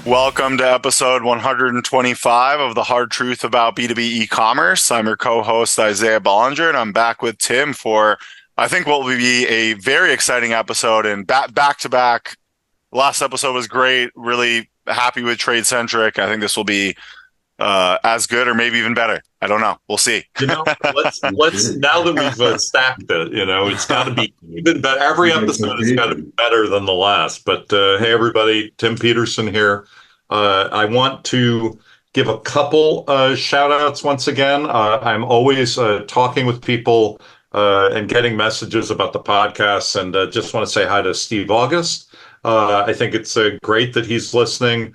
Welcome to episode 125 of the Hard Truth About B2B E-Commerce. I'm your co-host, Isaiah Bollinger, and I'm back with Tim for, I think, what will be a very exciting episode. And back-to-back, last episode was great. Really happy with Trade Centric. I think this will be as good or maybe even better. I don't know. We'll see. Let's now that we've stacked it, it's got to be even better. Every episode has got to be better than the last. But hey, everybody, Tim Peterson here. I want to give a couple shout outs once again. I'm always talking with people and getting messages about the podcast, and just want to say hi to Steve August. I think it's great that he's listening.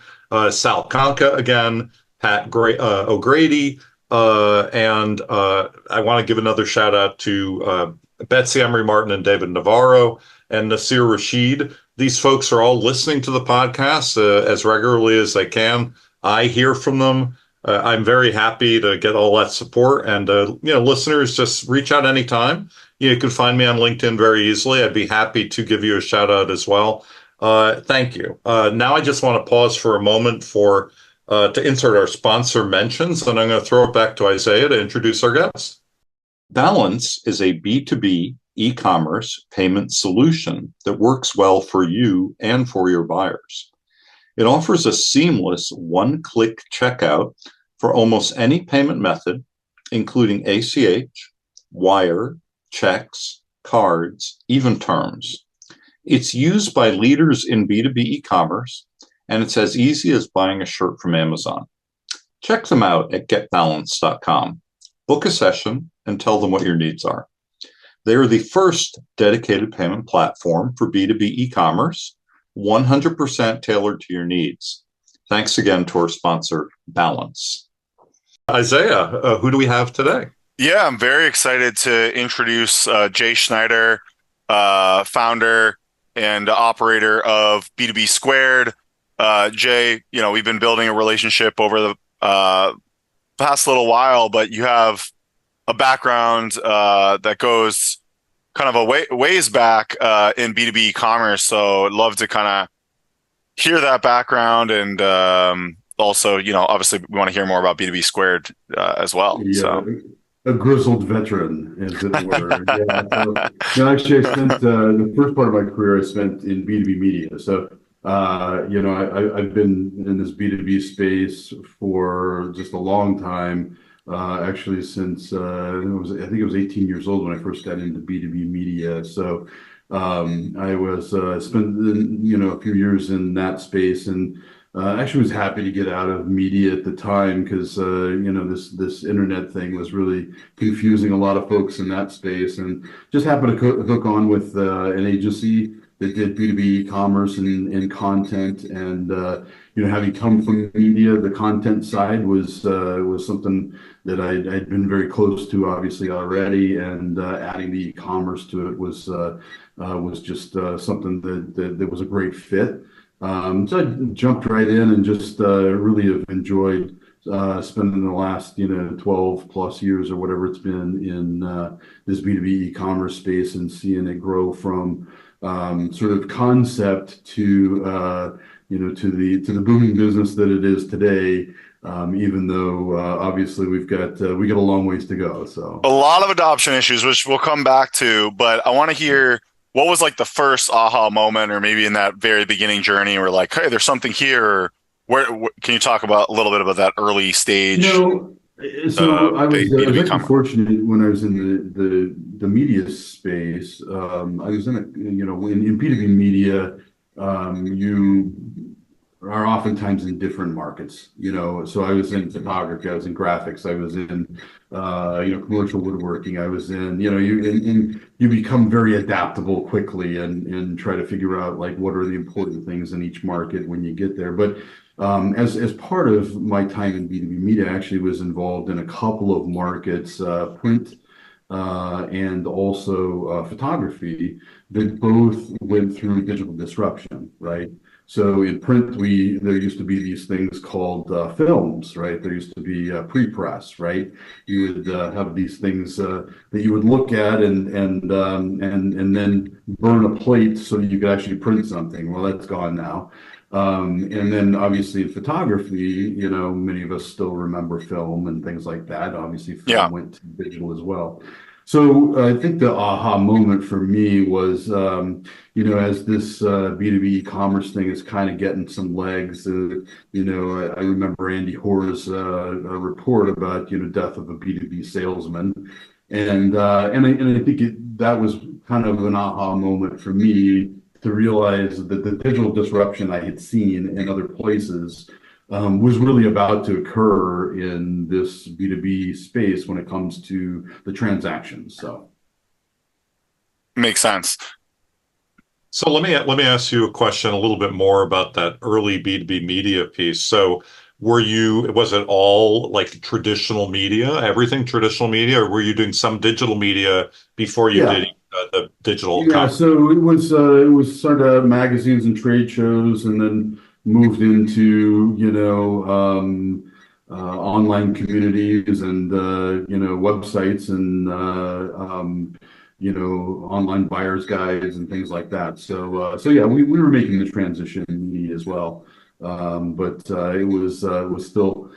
Sal Conca again, Pat O'Grady, and I want to give another shout out to Betsy Emery Martin and David Navarro and Nasir Rashid. These folks are all listening to the podcast as regularly as they can. I hear from them. I'm very happy to get all that support. And, listeners, just reach out anytime. You can find me on LinkedIn very easily. I'd be happy to give you a shout out as well. Thank you. Now I just want to pause for a moment to insert our sponsor mentions, and I'm going to throw it back to Isaiah to introduce our guest. Balance is a B2B e-commerce payment solution that works well for you and for your buyers. It offers a seamless one-click checkout for almost any payment method, including ACH, wire, checks, cards, even terms. It's used by leaders in B2B e-commerce, and it's as easy as buying a shirt from Amazon. Check them out at getbalance.com. Book a session and tell them what your needs are. They are the first dedicated payment platform for B2B e-commerce, 100% tailored to your needs. Thanks again to our sponsor, Balance. Isaiah, who do we have today? Yeah, I'm very excited to introduce Jay Schneider, founder and operator of B2B Squared. Jay, we've been building a relationship over the past little while, but you have a background that goes kind of a ways back in B2B commerce. So I'd love to kind of hear that background, and also, obviously we want to hear more about B2B Squared as well. Yeah, so. A grizzled veteran, as it were. Actually, I spent the first part of my career I spent in B2B media. So I've been in this B2B space for just a long time. Actually, since I think it was 18 years old when I first got into B2B media. So I was spent a few years in that space, and actually was happy to get out of media at the time because this internet thing was really confusing a lot of folks in that space, and just happened to hook on with an agency that did B2B e-commerce and content, and having come from media, the content side was something that I'd been very close to, obviously, already, and adding the e-commerce to it was just something that was a great fit. So I jumped right in and just really have enjoyed spending the last 12 plus years or whatever it's been in this B2B e-commerce space, and seeing it grow from sort of concept to the booming business that it is today. Even though obviously we got a long ways to go. So a lot of adoption issues, which we'll come back to, but I want to hear what was like the first aha moment, or maybe in that very beginning journey, where like, hey, there's something here. Or where can you talk about a little bit about that early stage? So I was very fortunate when I was in the media space. I was in in B2B media, you are oftentimes in different markets, so I was in photography, I was in graphics, I was in commercial woodworking, I was in you become very adaptable quickly and try to figure out like what are the important things in each market when you get there. But as part of my time in B2B media, I actually was involved in a couple of markets, print and also photography, that both went through digital disruption, right? So in print, there used to be these things called films, right? There used to be pre-press, right? You would have these things that you would look at and then burn a plate so that you could actually print something. Well, that's gone now. And then obviously in photography, many of us still remember film and things like that. Obviously, Yeah. film went to digital as well. So I think the aha moment for me was, as this B2B e-commerce thing is kind of getting some legs. I remember Andy Hoare's report about, death of a B2B salesman. And I think that was kind of an aha moment for me to realize that the digital disruption I had seen in other places was really about to occur in this B2B space when it comes to the transactions. So Makes sense. So let me ask you a question a little bit more about that early B2B media piece. So was it all like traditional media, everything traditional media, or were you doing some digital media before you yeah, did the digital yeah. commerce? So it was sort of magazines and trade shows, and then moved into online communities and websites and online buyers guides and things like that. So yeah, we were making the transition in media as well. But it was still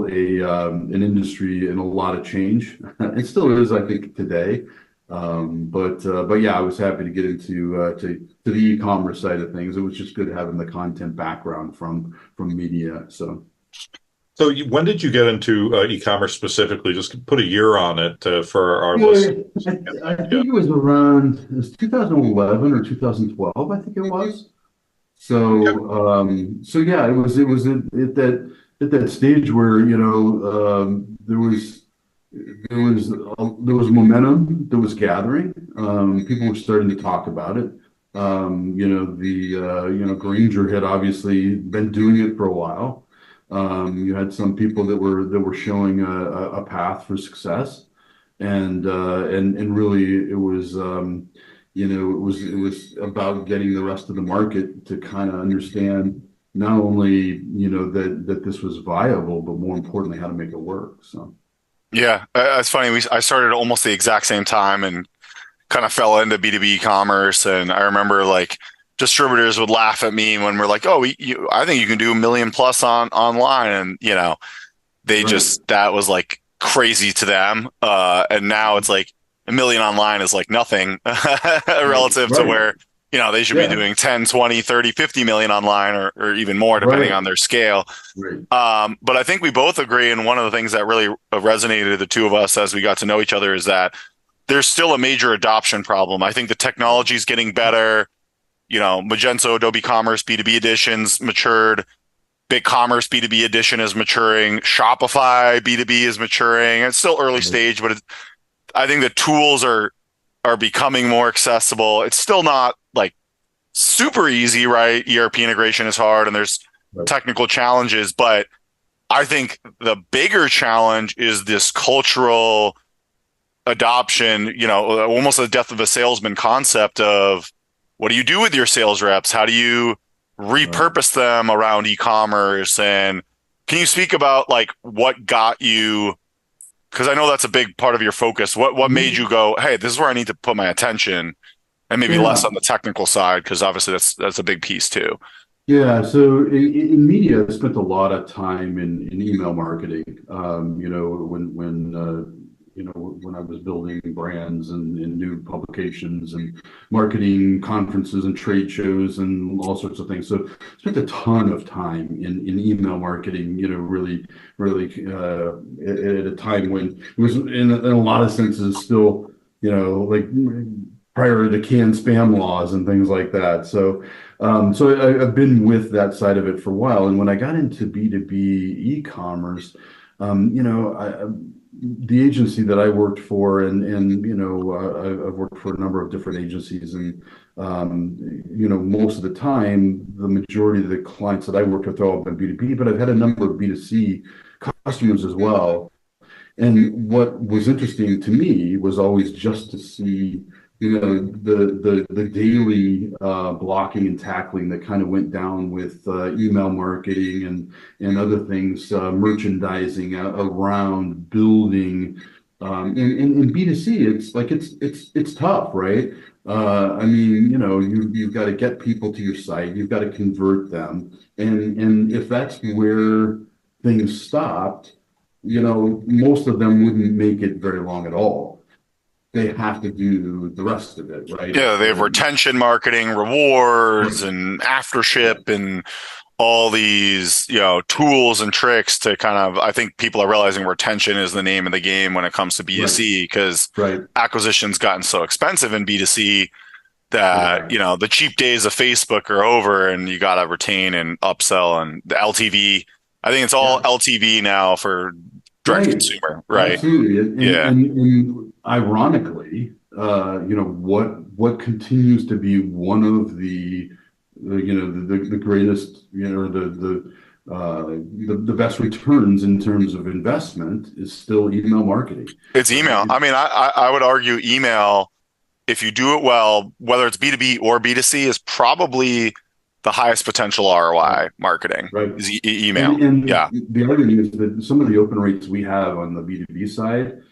an industry in a lot of change. It still is, I think, today. But yeah, I was happy to get into to the e-commerce side of things. It was just good having the content background from media. So When did you get into e-commerce specifically? Just put a year on it for our yeah, listeners. I think it was 2011 or 2012. I think it was. So yeah, it was at that stage where there was momentum that was gathering. People were starting to talk about it. Granger had obviously been doing it for a while. You had some people that were showing a path for success, and really it was about getting the rest of the market to kind of understand not only that this was viable, but more importantly how to make it work. So Yeah, it's funny. I started almost the exact same time and kind of fell into B2B commerce. And I remember like distributors would laugh at me when we're like, "Oh, I think you can do 1 million plus online," and right, that was like crazy to them. And now it's like 1 million online is like nothing right, relative to right, where, they should be yeah, doing 10, 20, 30, 50 million online or even more depending right, on their scale. right, But I think we both agree, and one of the things that really resonated the two of us as we got to know each other is that there's still a major adoption problem. I think the technology is getting better. Magento, Adobe Commerce, B2B editions matured. BigCommerce B2B edition is maturing. Shopify B2B is maturing. It's still early right, stage, but I think the tools are becoming more accessible. It's still not like super easy, right? ERP integration is hard and there's right. technical challenges, but I think the bigger challenge is this cultural adoption, almost the death of a salesman concept of what do you do with your sales reps? How do you Right. repurpose them around e-commerce? And can you speak about like what got you? Because I know that's a big part of your focus. What made Mhm. you go, hey, this is where I need to put my attention, and maybe less Yeah. on the technical side, because obviously that's a big piece too. Yeah, so in media, I spent a lot of time in email marketing. When I was building brands and new publications and marketing conferences and trade shows and all sorts of things. So spent a ton of time in email marketing. Really, at a time when it was in a lot of senses still, like prior to canned spam laws and things like that. So I've been with that side of it for a while. And when I got into B2B e-commerce, the agency that I worked for, I've worked for a number of different agencies, and most of the time, the majority of the clients that I worked with have all been B2B, but I've had a number of B2C customers as well. And what was interesting to me was always just to see the daily blocking and tackling that kind of went down with email marketing and other things, merchandising around building. In B2C, it's like it's tough, right? I mean, you've got to get people to your site, you've got to convert them, and if that's where things stopped, most of them wouldn't make it very long at all. They have to do the rest of it, right? Yeah, they have retention marketing, rewards, and after ship, and all these, tools and tricks to kind of, I think people are realizing retention is the name of the game when it comes to B2C, because acquisition's gotten so expensive in B2C that, the cheap days of Facebook are over and you got to retain and upsell, and the LTV. I think it's all LTV now for direct consumer, right? Absolutely. And ironically, what continues to be one of the greatest, the best returns in terms of investment is still email marketing. It's email. I mean, I would argue email, if you do it well, whether it's B2B or B2C, is probably the highest potential ROI marketing, is email. And the argument is that some of the open rates we have on the B2B side,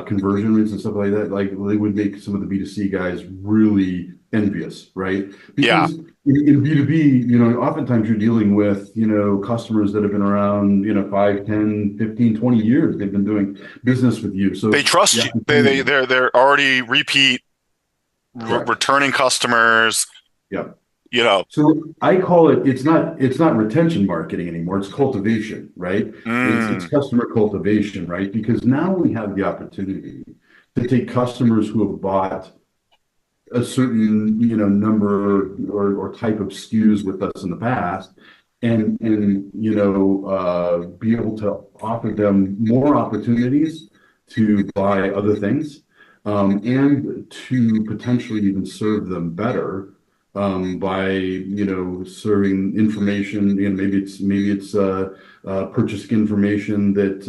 conversion rates and stuff like that, like they would make some of the B2C guys really envious, right? Because in B2B, oftentimes you're dealing with, customers that have been around, 5, 10, 15, 20 years. They've been doing business with you. So they trust you. They're already repeat returning customers. So I call it's not retention marketing anymore. It's cultivation, right? It's customer cultivation, right? Because now we have the opportunity to take customers who have bought a certain, number or type of SKUs with us in the past and be able to offer them more opportunities to buy other things, and to potentially even serve them better, by serving information. Maybe it's purchasing information that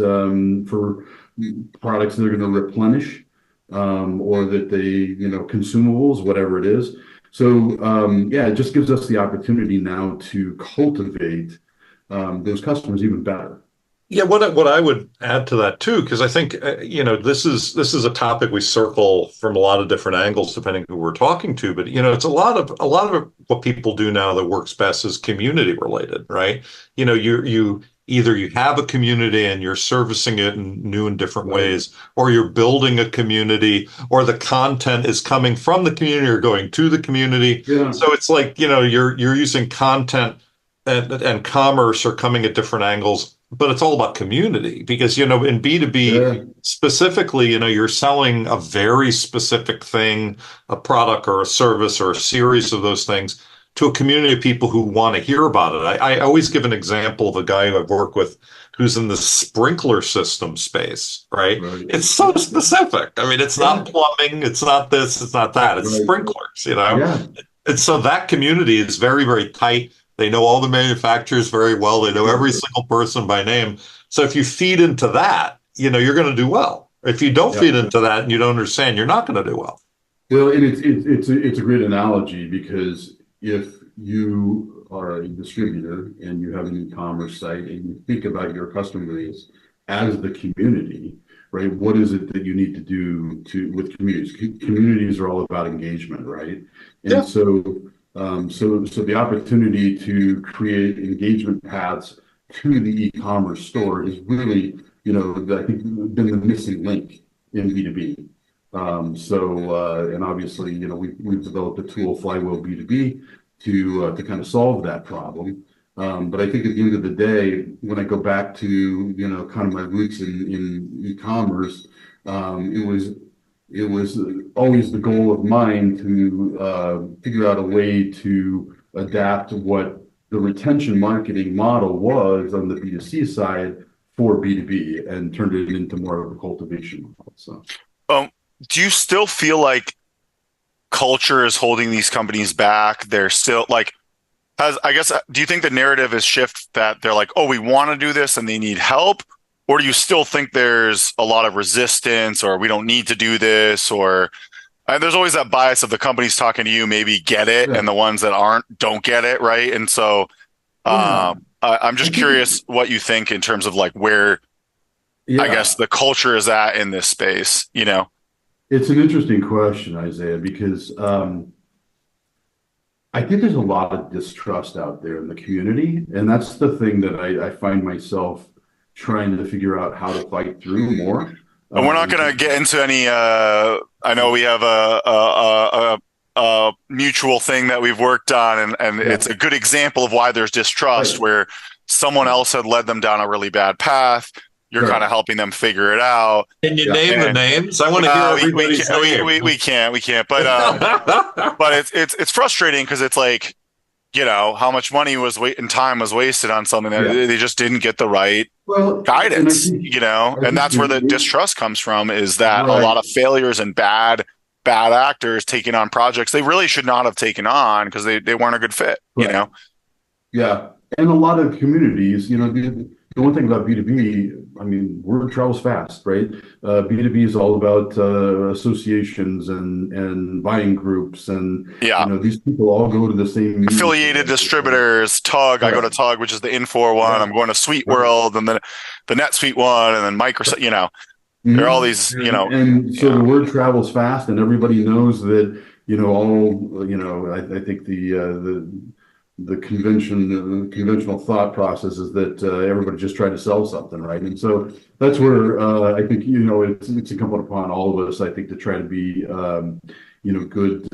for products that are going to replenish, or that they consumables, whatever it is. So it just gives us the opportunity now to cultivate those customers even better. Yeah, what I would add to that too, because I think this is a topic we circle from a lot of different angles depending who we're talking to. But it's a lot of what people do now that works best is community related, right? You either you have a community and you're servicing it in new and different ways, or you're building a community, or the content is coming from the community or going to the community. Yeah. So it's like you're using content and commerce are coming at different angles. But it's all about community because, in B2B specifically, you're selling a very specific thing, a product or a service or a series of those things to a community of people who want to hear about it. I always give an example of a guy who I've worked with who's in the sprinkler system space, right? It's so specific. I mean, it's not plumbing, it's not this, it's not that, it's sprinklers, And so that community is very, very tight. They know all the manufacturers very well. They know every single person by name. So if you feed into that, you're going to do well. If you don't feed into that and you don't understand, you're not going to do well. Well, and it's a great analogy because if you are a distributor and you have an e-commerce site and you think about your customer base as the community, right? What is it that you need to do with communities? Communities are all about engagement, right? And so the opportunity to create engagement paths to the e-commerce store is really, I think been the missing link in B2B. And obviously, we've developed a tool, Flywheel B2B, to kind of solve that problem. But I think at the end of the day, when I go back to, kind of my roots in e-commerce, it was always the goal of mine to figure out a way to adapt what the retention marketing model was on the B2C side for B2B and turned it into more of a cultivation model. So, do you still feel like culture is holding these companies back? They're still like, do you think the narrative has shifted that they're like, oh, we want to do this and they need help? Or do you still think there's a lot of resistance or we don't need to do this? Or there's always that bias of the companies talking to you maybe get it, Yeah. and the ones that aren't don't get it, right? And so Yeah. I'm just curious what you think in terms of like where I guess Yeah. the culture is at in this space, you know? It's an interesting question, Isaiah, because I think there's a lot of distrust out there in the community, and that's the thing that I find myself trying to figure out how to fight through more. And we're not going to get into any. I know we have a mutual thing that we've worked on, and Yeah. it's a good example of why there's distrust, Right. where someone else had led them down a really bad path. You're Sure. kind of helping them figure it out. Can you Yeah. name the And names? I want to hear everybody's name. we can't. But it's frustrating because it's like, you know, how much money and time was wasted on something that Yeah. they just didn't get the right Well, and I guidance, think, you know, I and that's where the think distrust comes from, is that a right. lot of failures and bad actors taking on projects they really should not have taken on because they weren't a good fit, you Right. know? Yeah. And a lot of communities, you know, the one thing about B2B, I mean, word travels fast, right? B2B is all about associations and buying groups, and Yeah. you know, these people all go to the same meetings Affiliated together. distributors, Tug. I go to Right. Tug, which is the Infor one. Yeah. I'm going to Suite Right. World, and then the NetSuite one, and then Microsoft. You know, there are all these. You know, And so yeah. the word travels fast, and everybody knows that, you know, all, you know, I think the conventional thought process is that everybody just tried to sell something, right? And so that's where I think, you know, it's incumbent upon all of us, I think, to try to be good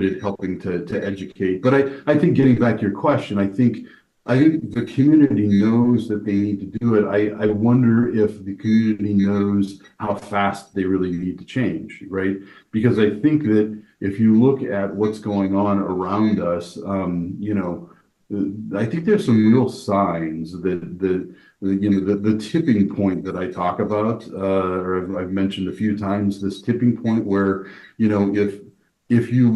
at helping to educate. But I think, getting back to your question, I think the community knows that they need to do it. I wonder if the community knows how fast they really need to change, right? Because I think that if you look at what's going on around us, I think there's some real signs that the tipping point that I talk about, or I've mentioned a few times, this tipping point where, you know, if you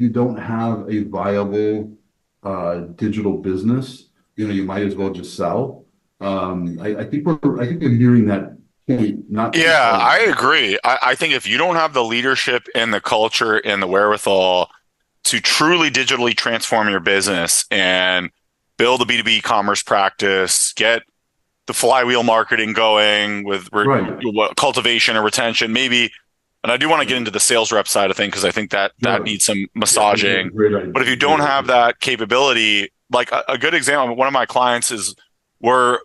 don't have a viable digital business, you know, you might as well just sell. I think we're nearing that point. Not too Yeah, far. I agree. I think if you don't have the leadership and the culture and the wherewithal to truly digitally transform your business and build a B2B commerce practice, get the flywheel marketing going with Right. cultivation and retention, maybe. And I do want to get into the sales rep side of things because I think that Sure. needs some Yeah, massaging. great idea. But if you don't have that capability, like a good example, one of my clients is we're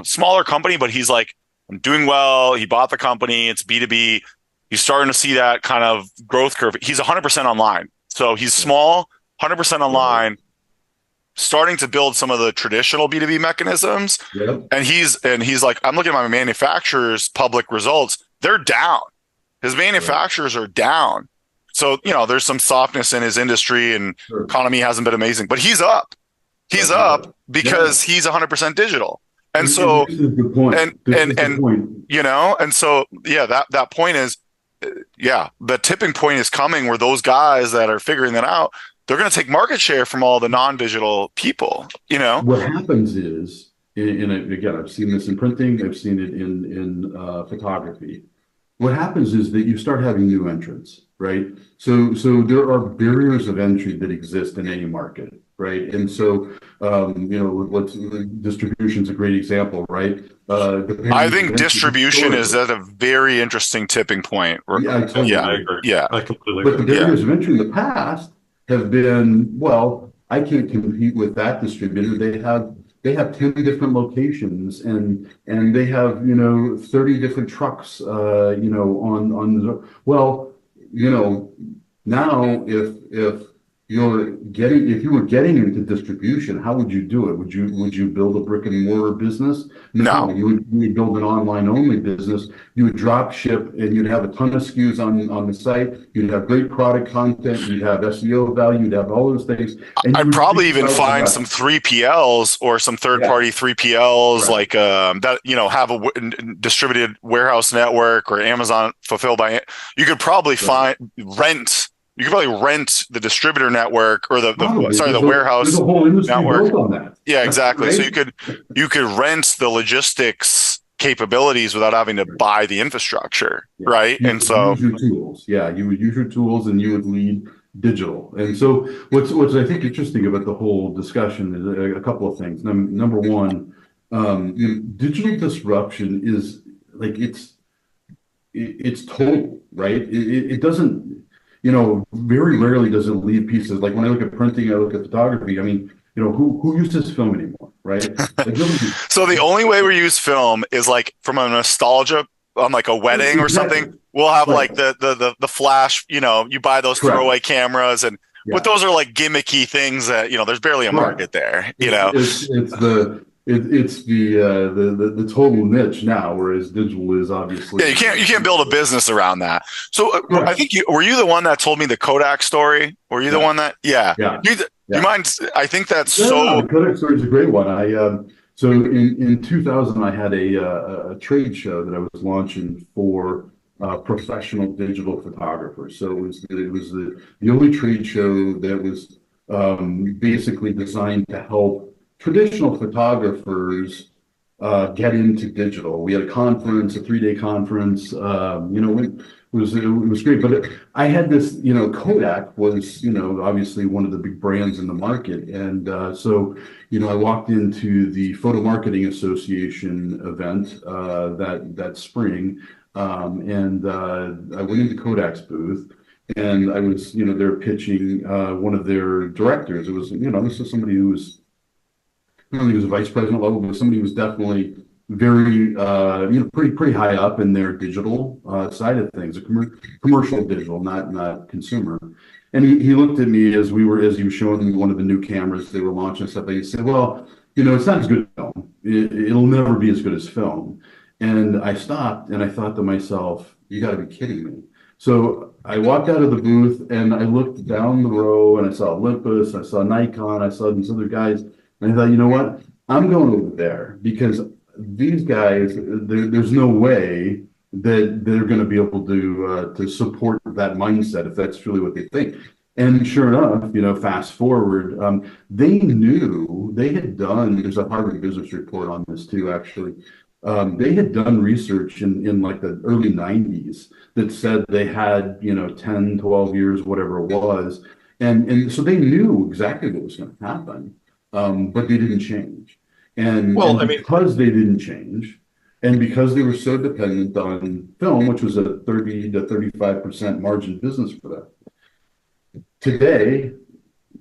smaller company, but he's like, I'm doing well. He bought the company. It's B2B. He's starting to see that kind of growth curve. He's 100% online. So he's small, 100% online, starting to build some of the traditional B2B mechanisms. Yep. And he's like, I'm looking at my manufacturers' public results. They're down. His manufacturers are down. So, you know, there's some softness in his industry, and Sure. economy hasn't been amazing, but he's up. He's up because he's 100% digital. And so, this is a good point. you know, and so, yeah, that point is, the tipping point is coming where those guys that are figuring that out, they're going to take market share from all the non-digital people, you know? What happens is, and again, I've seen this in printing, I've seen it in photography. What happens is that you start having new entrants, right? So there are barriers of entry that exist in any market, right? And so, distribution is a great example, right? I think distribution is at a very interesting tipping point. Yeah, I totally I agree. Yeah. I completely But the agree. barriers of entry in the past have been, well, I can't compete with that distributor. They have 10 different locations, and they have, 30 different trucks, now if you were getting into distribution, how would you do it? Would you build a brick and mortar business? No. You would build an online only business. You would drop ship, and you'd have a ton of SKUs on the site. You'd have great product content. You'd have SEO value. You'd have all those things. And I'd probably even find some 3PLs or some third-party 3PLs, Right. like that, have a distributed warehouse network, or Amazon fulfilled by. You could probably rent. You could probably rent the distributor network, or the warehouse There's a whole industry network. built on that. Yeah, exactly. Right? So you could rent the logistics capabilities without having to buy the infrastructure, Yeah. right? You And would so, use your tools. Yeah, you would use your tools and you would lead digital. And so what's I think interesting about the whole discussion is a couple of things. Number one, digital disruption is like it's total, right? It doesn't, very rarely does it leave pieces. Like when I look at printing, I look at photography. I mean, who uses film anymore, right? Like nobody. so the only way we use film is like from a nostalgia on like a wedding or something. Exactly. We'll have Right. like the flash, you buy those Correct. throwaway cameras but Yeah. those are like gimmicky things that, there's barely a Correct. market there, It's the total niche now, whereas digital is obviously. Yeah, you can't build a business around that. So I Correct. think were you the one that told me the Kodak story? Were you the one that? Yeah. Yeah. Do you mind? I think that's The Kodak story is a great one. So in 2000, I had a trade show that I was launching for professional digital photographers. So it was the only trade show that was basically designed to help traditional photographers get into digital. We had a conference, a 3-day conference. It was great. But I had this, Kodak was, obviously one of the big brands in the market, and so I walked into the Photo Marketing Association event that spring, and I went into Kodak's booth. And I was, they're pitching one of their directors. It was, this is somebody who was, I don't think he was a vice president level, but somebody who was definitely very, pretty high up in their digital side of things, commercial digital, not consumer. And he looked at me as he was showing me one of the new cameras they were launching and stuff. He said, "Well, it's not as good as film. It'll never be as good as film." And I stopped and I thought to myself, "You got to be kidding me." So I walked out of the booth and I looked down the row and I saw Olympus, I saw Nikon, I saw these other guys. And I thought, you know what? I'm going over there because these guys, there's no way that they're going to be able to support that mindset if that's really what they think. And sure enough, fast forward, they had done, there's a Harvard Business Report on this too, actually. They had done research in like the early 90s that said they had, 10, 12 years, whatever it was. And so they knew exactly what was going to happen. But they didn't change. Because they didn't change, and because they were so dependent on film, which was a 30 to 35% margin business for them, today,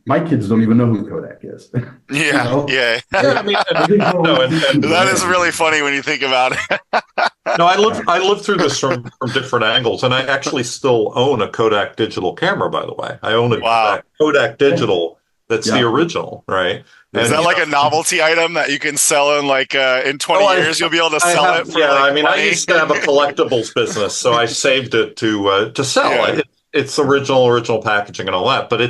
my kids don't even know who Kodak is. Yeah, yeah. That is really funny when you think about it. No, I lived through this from different angles, and I actually still own a Kodak digital camera, by the way. I own a Kodak digital. That's the original, right? Is that like a novelty item that you can sell in 20 years? You'll be able to sell it for I used to have a collectibles business, so I saved it to sell. Yeah. It's original packaging and all that, but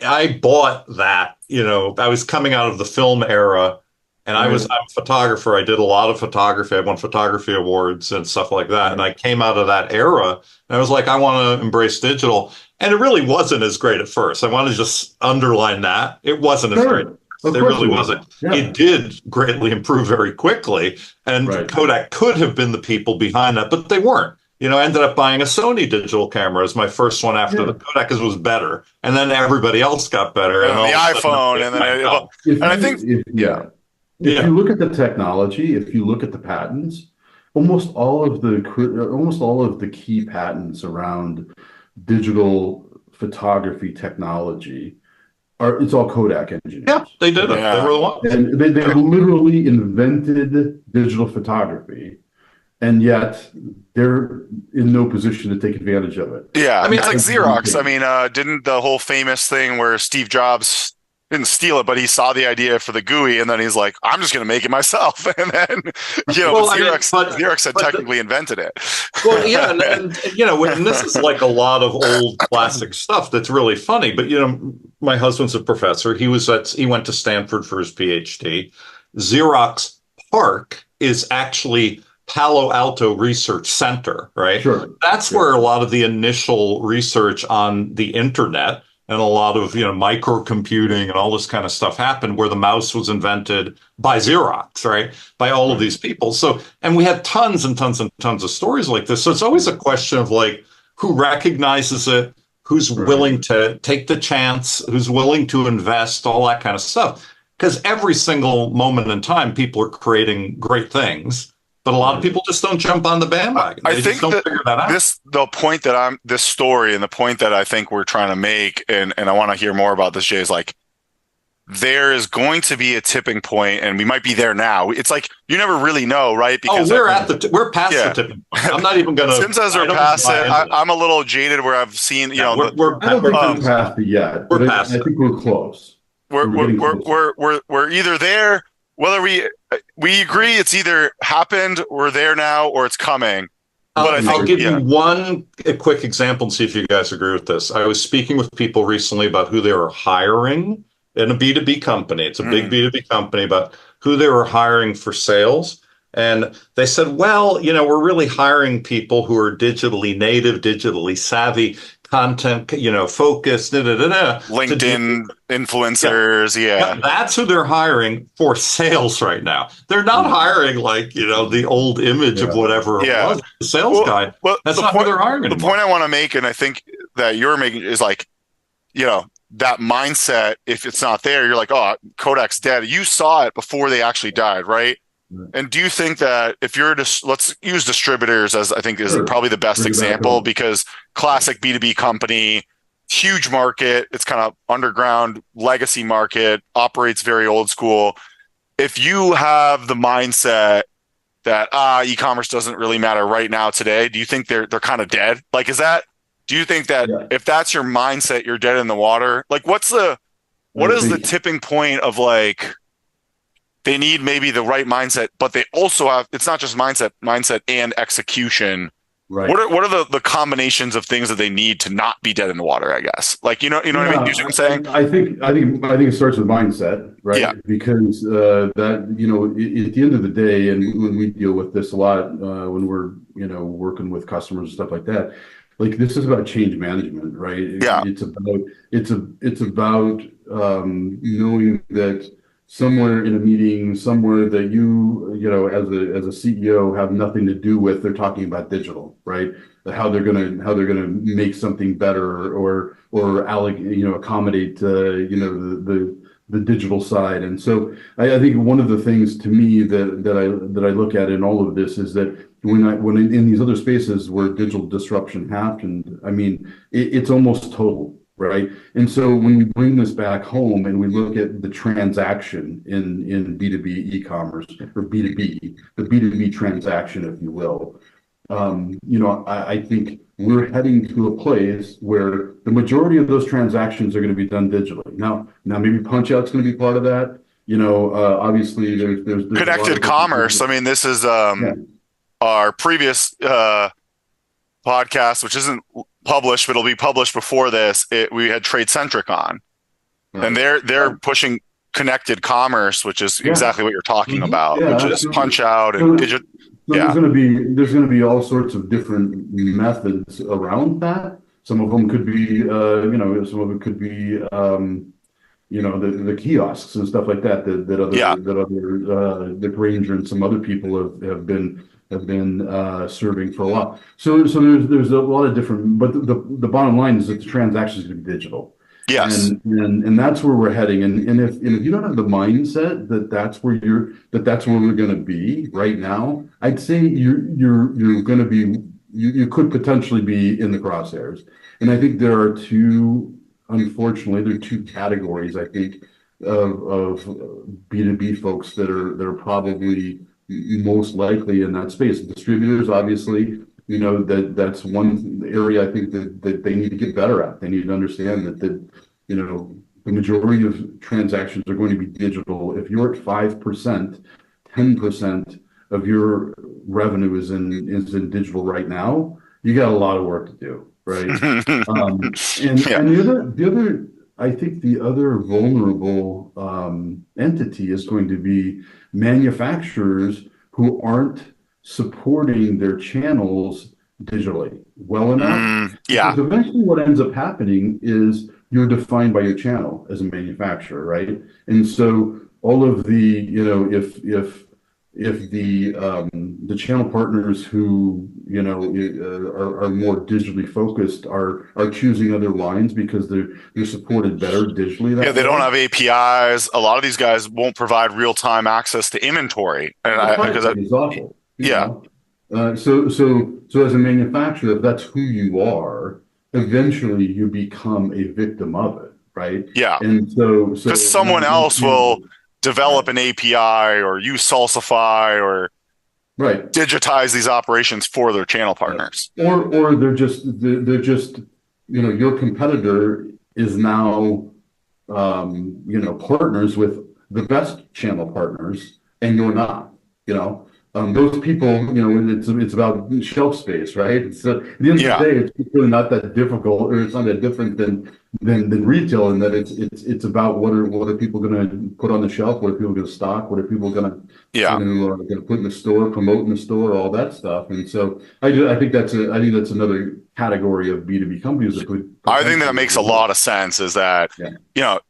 I bought that. I was coming out of the film era, and I'm a photographer. I did a lot of photography. I won photography awards and stuff like that. And I came out of that era, and I was like, I want to embrace digital. And it really wasn't as great at first. I want to just underline that. It wasn't as great. It really wasn't. Yeah. It did greatly improve very quickly. And Kodak could have been the people behind that, but they weren't. I ended up buying a Sony digital camera as my first one after the Kodak, because it was better. And then everybody else got better. And the iPhone. If you look at the technology, if you look at the patents, almost all of the key patents around digital photography technology it's all Kodak engineers. Yeah, they did it. Yeah. They were the ones. And they literally invented digital photography, and yet they're in no position to take advantage of it. Yeah, it's like Xerox. Didn't the whole famous thing where Steve Jobs didn't steal it, but he saw the idea for the GUI, and then he's like, "I'm just going to make it myself." And then, Xerox had technically invented it. Well, yeah, and this is like a lot of old classic stuff that's really funny. But my husband's a professor. He went to Stanford for his PhD. Xerox PARC is actually Palo Alto Research Center, right? Sure. That's where a lot of the initial research on the internet and a lot of, microcomputing and all this kind of stuff happened, where the mouse was invented by Xerox, right? By all of these people. So, and we had tons and tons and tons of stories like this. So it's always a question of like, who recognizes it, who's willing to take the chance, who's willing to invest, all that kind of stuff. Because every single moment in time, people are creating great things, but a lot of people just don't jump on the bandwagon. They just don't figure that out. This story and the point that I think we're trying to make, and I want to hear more about this, Jay, is like, there is going to be a tipping point, and we might be there now. It's like, you never really know, right? Because we're past the tipping point. I'm not even going to. Tim says we're past it. I'm a little jaded where I've seen, I don't think we're past it yet. We're past it. I think we're close. We're either there, whether we agree it's either happened, we're there now, or it's coming. But I'll give you a quick example and see if you guys agree with this. I was speaking with people recently about who they were hiring in a B2B company. It's a big B2B company, but who they were hiring for sales. And they said, well, we're really hiring people who are digitally native, digitally savvy, content, focused, LinkedIn influencers. Yeah. That's who they're hiring for sales right now. They're not hiring like, the old image of whatever it was, the sales guy. Well, that's not who they're hiring anymore. The point I want to make, and I think that you're making, is like, that mindset, if it's not there, you're like, oh, Kodak's dead. You saw it before they actually died, right? And do you think that if you're just, let's use distributors as I think is probably the best example, because classic B2B company, huge market, it's kind of underground legacy market, operates very old school. If you have the mindset that e-commerce doesn't really matter right now today, do you think they're kind of dead? Like, do you think that if that's your mindset, you're dead in the water? Like, what is the tipping point of like, they need maybe the right mindset, but they also have, it's not just mindset and execution. Right. What are the combinations of things that they need to not be dead in the water, I guess? Like, what I mean? You know what I'm saying? I think it starts with mindset, right? Yeah. Because at the end of the day, and when we deal with this a lot, when we're, working with customers and stuff like that, like, this is about change management, right? Yeah. It's about knowing that somewhere in a meeting, somewhere that you as a CEO have nothing to do with, they're talking about digital, right? How they're gonna make something better or accommodate the digital side. And so I think one of the things to me that I look at in all of this is that when in these other spaces where digital disruption happened, I mean, it's almost total. Right. And so when we bring this back home and we look at the transaction in B2B e-commerce or B2B, the B2B transaction, if you will, I think we're heading to a place where the majority of those transactions are going to be done digitally. Now maybe punch out's going to be part of that. Obviously there's connected commerce. I mean, this is our previous podcast, which isn't published, but it'll be published before this. We had Trade Centric on, and they're pushing connected commerce, which is exactly what you're talking about, which is punch out and digital. There's going to be all sorts of different methods around that. Some of them could be, some of it could be, the kiosks and stuff like that. That Granger and some other people have been serving for a while. So there's a lot of different, but the bottom line is that the transaction is going to be digital. Yes. And that's where we're heading. And if you don't have the mindset that's where we're going to be right now, I'd say you're going to be, you could potentially be in the crosshairs. And I think unfortunately, there are two categories, I think, of B2B folks that are probably most likely in that space. Distributors, obviously, that's one area I think that they need to get better at. They need to understand that the majority of transactions are going to be digital. If you're at 5%, 10% of your revenue is in digital right now, you got a lot of work to do, right? And the other I think the other vulnerable entity is going to be manufacturers who aren't supporting their channels digitally well enough. Yeah. Because eventually what ends up happening is you're defined by your channel as a manufacturer, right? And so all of the, if the channel partners who are more digitally focused are choosing other lines because they're supported better digitally. Yeah, they don't have APIs. A lot of these guys won't provide real-time access to inventory, and it's awful. Yeah. So as a manufacturer, if that's who you are, eventually you become a victim of it, right? Yeah. And so because someone else will develop an API or use Salsify or digitize these operations for their channel partners. Or they're just your competitor is now partners with the best channel partners, and you're not. Those people, it's about shelf space, right? So at the end of the day, it's really not that difficult, or it's not that different than retail, in that it's about what are people going to put on the shelf, what are people going to stock, what are people going to put in the store, promote in the store, all that stuff. And so I think that's another category of B2B companies that could. I think that makes a lot of sense, is that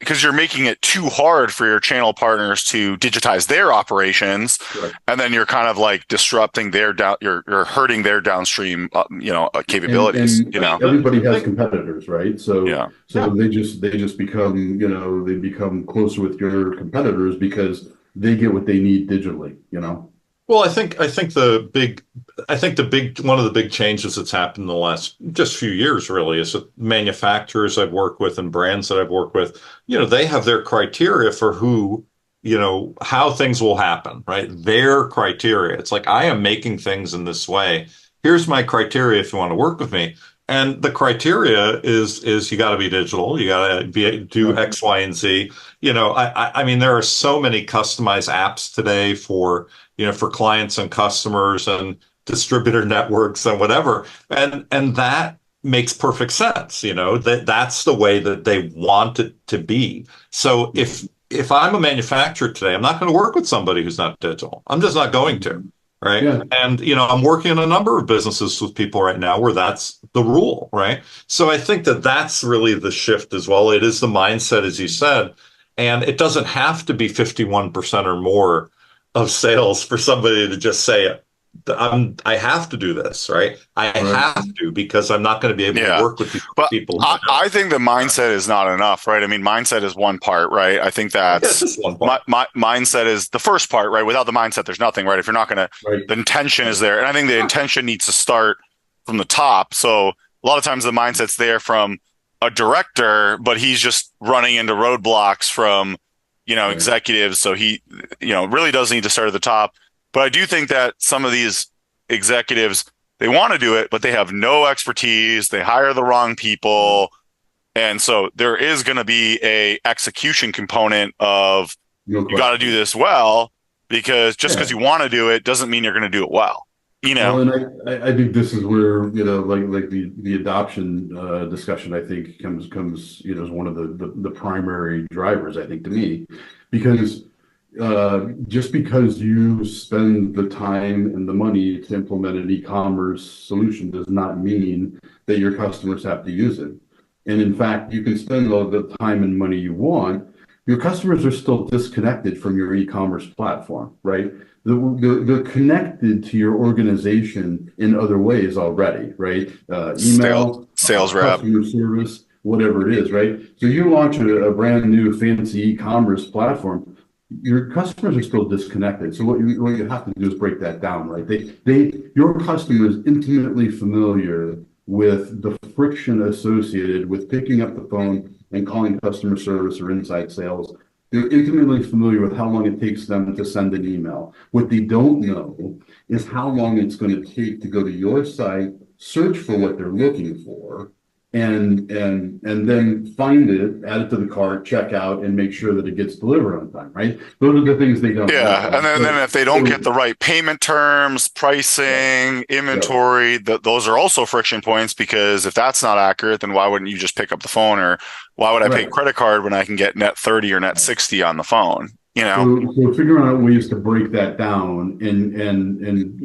because you're making it too hard for your channel partners to digitize their operations, and then you're kind of like disrupting you're hurting their downstream capabilities. And everybody has competitors, right? So they just become they become closer with your competitors because they get what they need digitally. Well, I think the big one of the big changes that's happened in the last just few years really is that manufacturers I've worked with and brands that I've worked with, they have their criteria for how things will happen, right? Their criteria. It's like, I am making things in this way. Here's my criteria if you want to work with me. And the criteria is you got to be digital. You got to do X, Y, and Z. I mean, there are so many customized apps today for clients and customers and distributor networks and whatever. And that makes perfect sense. That's the way that they want it to be. So if I'm a manufacturer today, I'm not going to work with somebody who's not digital. I'm just not going to. Right. Yeah. And, I'm working in a number of businesses with people right now where that's the rule. Right. So I think that that's really the shift as well. It is the mindset, as you said, and it doesn't have to be 51% or more of sales for somebody to just say, I have to do this, right? I have to, because I'm not going to be able to work with people. I think the mindset is not enough, right? I mean, mindset is one part, right? I think that's one part. My mindset is the first part, right? Without the mindset, there's nothing, right? If you're not going to, the intention is there. And I think the intention needs to start from the top. So a lot of times the mindset's there from a director, but he's just running into roadblocks from, executives. So he, really does need to start at the top. But I do think that some of these executives, they want to do it, but they have no expertise. They hire the wrong people. And so there is going to be a execution component of you got to do this well, because just because you want to do it doesn't mean you're going to do it well. Well, and I think this is where, like the adoption discussion, I think comes as one of the primary drivers, I think, to me, because just because you spend the time and the money to implement an e-commerce solution does not mean that your customers have to use it. And in fact, you can spend all the time and money you want. Your customers are still disconnected from your e-commerce platform, right? They're connected to your organization in other ways already, right? Email, sales rep, customer service, whatever it is, right? So you launch a brand new fancy e-commerce platform, your customers are still disconnected. So what you have to do is break that down, right? Your customer is intimately familiar with the friction associated with picking up the phone and calling customer service or inside sales. They're intimately familiar with how long it takes them to send an email. What they don't know is how long it's going to take to go to your site, search for what they're looking for, and then find it, add it to the cart, check out, and make sure that it gets delivered on time, right? Those are the things they don't know. And then if they don't get the right payment terms, pricing, inventory, those are also friction points, because if that's not accurate, then why wouldn't you just pick up the phone? Or why would I pay credit card when I can get net 30 or net 60 on the phone? So figuring out ways to break that down and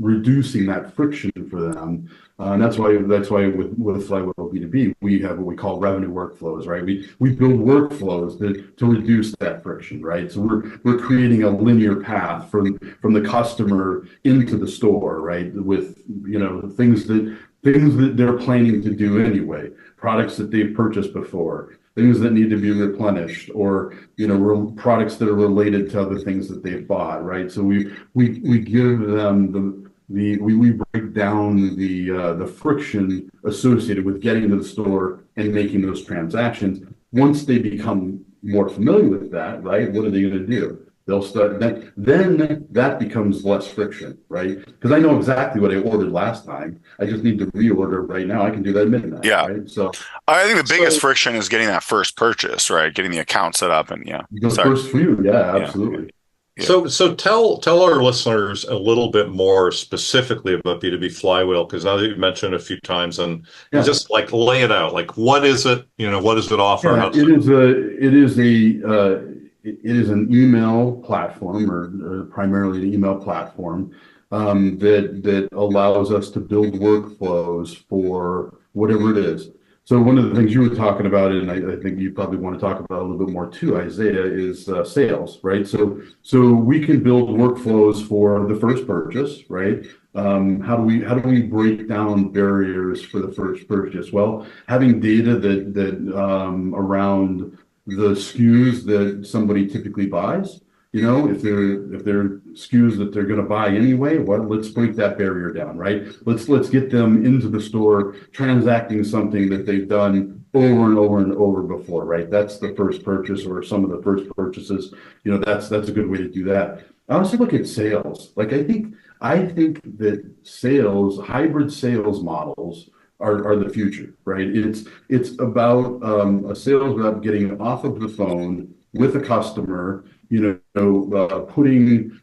reducing that friction for them And that's why with Flywheel B2B, we have what we call revenue workflows, right? We build workflows to reduce that friction, right? So we're creating a linear path from the customer into the store, right? With things that they're planning to do anyway, products that they've purchased before, things that need to be replenished, or products that are related to other things that they've bought, right? So we give them we break down the friction associated with getting to the store and making those transactions. Once they become more familiar with that, right? What are they going to do? They'll start then that becomes less friction, right? Because I know exactly what I ordered last time. I just need to reorder right now. I can do that at midnight, Yeah. right? So I think the biggest friction is getting that first purchase, right? Getting the account set up and the first few, yeah, absolutely. Yeah. So tell our listeners a little bit more specifically about B2B Flywheel, because now that you've mentioned it a few times, and just like lay it out, like what is it? What does it offer? Yeah, it is an email platform, or primarily an email platform, that allows us to build workflows for whatever it is. So one of the things you were talking about, and I think you probably want to talk about a little bit more too, Isaiah, is sales, right? So we can build workflows for the first purchase, right? How do we break down barriers for the first purchase? Well, having data that around the SKUs that somebody typically buys. If they're SKUs that they're going to buy anyway, well, let's break that barrier down, right? Let's get them into the store transacting something that they've done over and over and over before, right? That's the first purchase, or some of the first purchases. That's a good way to do that. I also look at sales. Like I think that hybrid sales models are the future, right? It's about a sales rep getting off of the phone with a customer, putting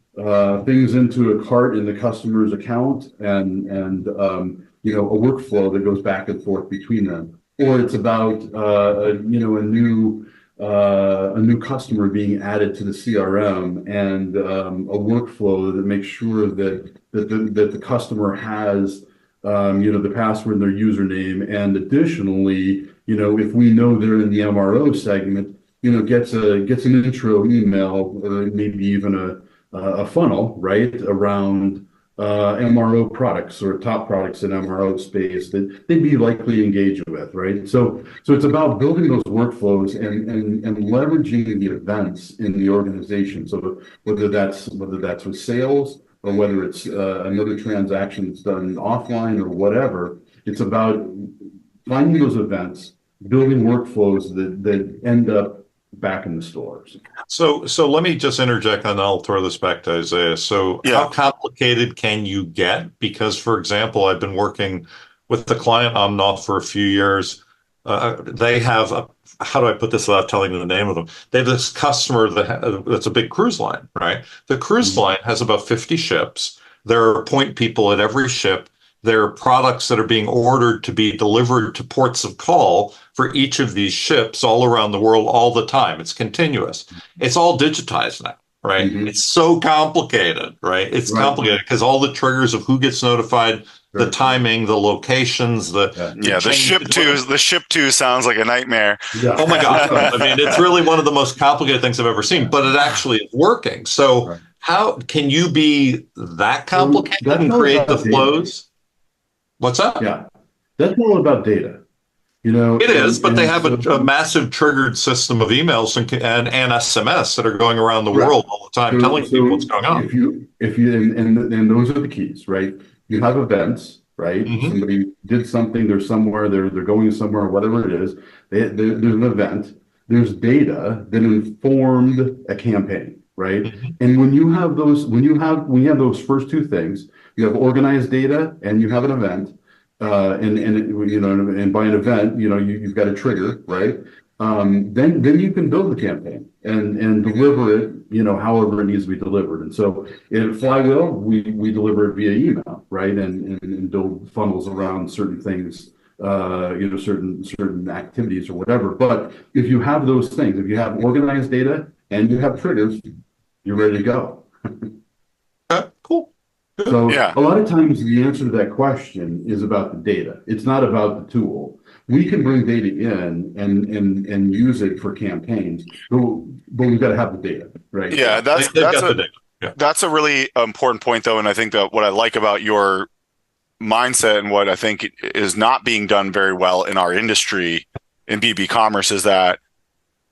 things into a cart in the customer's account, and a workflow that goes back and forth between them. Or it's about a new customer being added to the CRM, and a workflow that makes sure that the customer has the password and their username, and additionally, if we know they're in the MRO segment, gets an intro email, maybe even a funnel, right, around MRO products or top products in MRO space that they'd be likely engaged with, right? So it's about building those workflows and leveraging the events in the organization. So whether that's with sales, or whether it's another transaction that's done offline or whatever, it's about finding those events, building workflows that end up back in the stores. So let me just interject, and I'll throw this back to Isaiah. So how complicated can you get? Because, for example, I've been working with the client I'm off for a few years. They have how do I put this without telling you the name of them? They have this customer that's a big cruise line, right? The cruise line has about 50 ships. There are point people at every ship. There are products that are being ordered to be delivered to ports of call for each of these ships all around the world all the time. It's continuous. It's all digitized now, right? Mm-hmm. It's so complicated, right? It's complicated because all the triggers of who gets notified, the timing, the locations, the ship to sounds like a nightmare. Yeah. Oh my God. I mean, it's really one of the most complicated things I've ever seen, but it actually is working. So how can you be that complicated and create the flows? What's that? Yeah, that's all about data. It is, but they have a massive triggered system of emails and SMS that are going around the world all the time, telling people what's going on. If you and those are the keys, right? You have events, right? Mm-hmm. Somebody did something. They're somewhere. They're going somewhere. Whatever it is, there's an event. There's data that informed a campaign, right? Mm-hmm. And when you have those first two things, you have organized data and you have an event. And by an event, you've got a trigger, right? Then you can build the campaign and deliver it, however it needs to be delivered. And so in Flywheel, we deliver it via email, right? And build funnels around certain things, certain activities or whatever. But if you have those things, if you have organized data and you have triggers, you're ready to go. Cool. So Yeah. a lot of times the answer to that question is about the data. It's not about the tool. We can bring data in and use it for campaigns, but we've got to have the data, right? Yeah, They've got the data. Yeah. that's a really important point though, and I think that what I like about your mindset and what I think is not being done very well in our industry in B2B commerce is that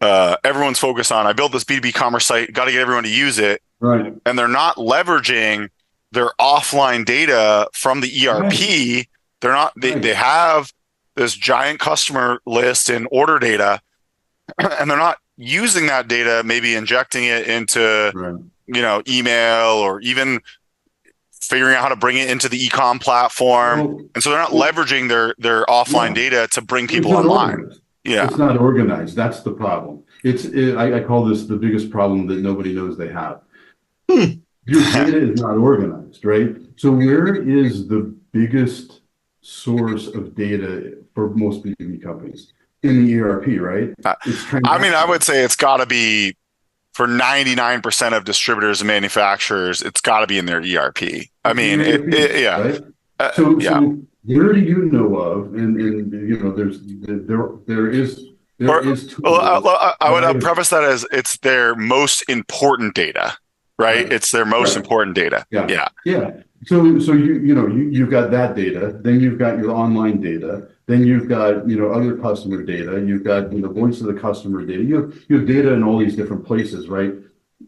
everyone's focused on I built this B2B commerce site, got to get everyone to use it, Right. and they're not leveraging their offline data from the ERP. Right. They're not they have this giant customer list and order data, and they're not using that data, maybe injecting it into email or even figuring out how to bring it into the e-com platform. And so they're not leveraging their offline data to bring people online. Organized. Yeah. It's not organized. That's the problem. I call this the biggest problem that nobody knows they have. Your data is not organized, right? So where is the biggest source of data for most B2B companies? In the ERP, right? I mean, I would say it's got to be for 99% of distributors and manufacturers, it's got to be in their ERP. I mean, yeah. Right? So where do you know of? And there is. I would preface that as it's their most important data, right? Right. It's their most important data. Yeah. So you've got that data, then you've got your online data, then you've got other customer data, you've got voice of the customer data. You have data in all these different places, right?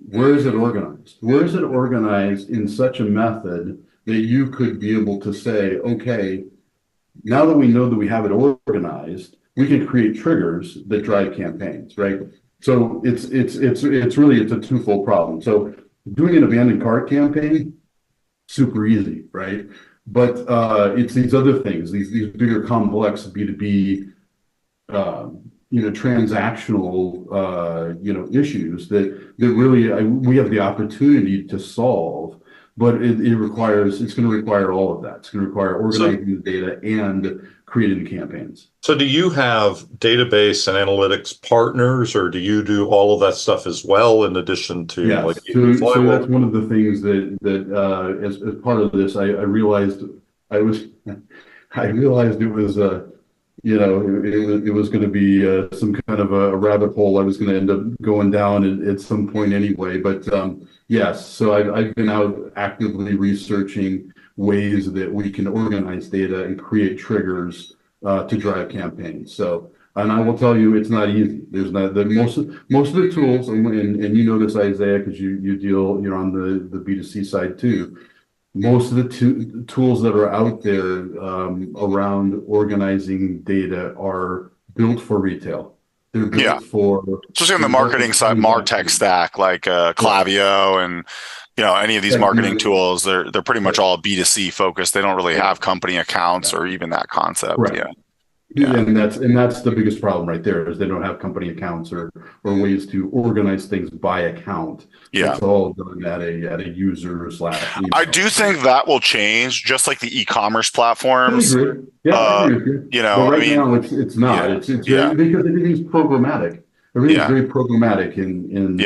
Where is it organized? Where is it organized in such a method that you could be able to say, okay, now that we know that we have it organized, we can create triggers that drive campaigns, right? So it's really a twofold problem. So doing an abandoned cart campaign, super easy, right? But it's these other things, these bigger complex B2B transactional issues that really we have the opportunity to solve, but it's going to require all of that. It's going to require organizing the data and creating the campaigns. So do you have database and analytics partners, or do you do all of that stuff as well in addition to so that's one of the things that as part of this I realized it was it was going to be some kind of a rabbit hole I was going to end up going down at some point anyway. But yes, so I've been out actively researching ways that we can organize data and create triggers to drive campaigns. So, and I will tell you, it's not easy. There's not most of the tools, and you know this, Isaiah, because you're on the B2C side too. Most of the tools that are out there around organizing data are built for retail. They're built for, especially on the marketing side, MarTech stack like Klaviyo and any of these marketing tools. They're pretty much all B2C focused. They don't really have company accounts or even that concept. Right. Yeah, and that's the biggest problem right there is they don't have company accounts or ways to organize things by account. Yeah, it's all done at a user / I do think that will change, just like the e-commerce platforms. I agree. Yeah, I agree with you. But right now it's not. Yeah, it's because everything's programmatic. Everything's very programmatic in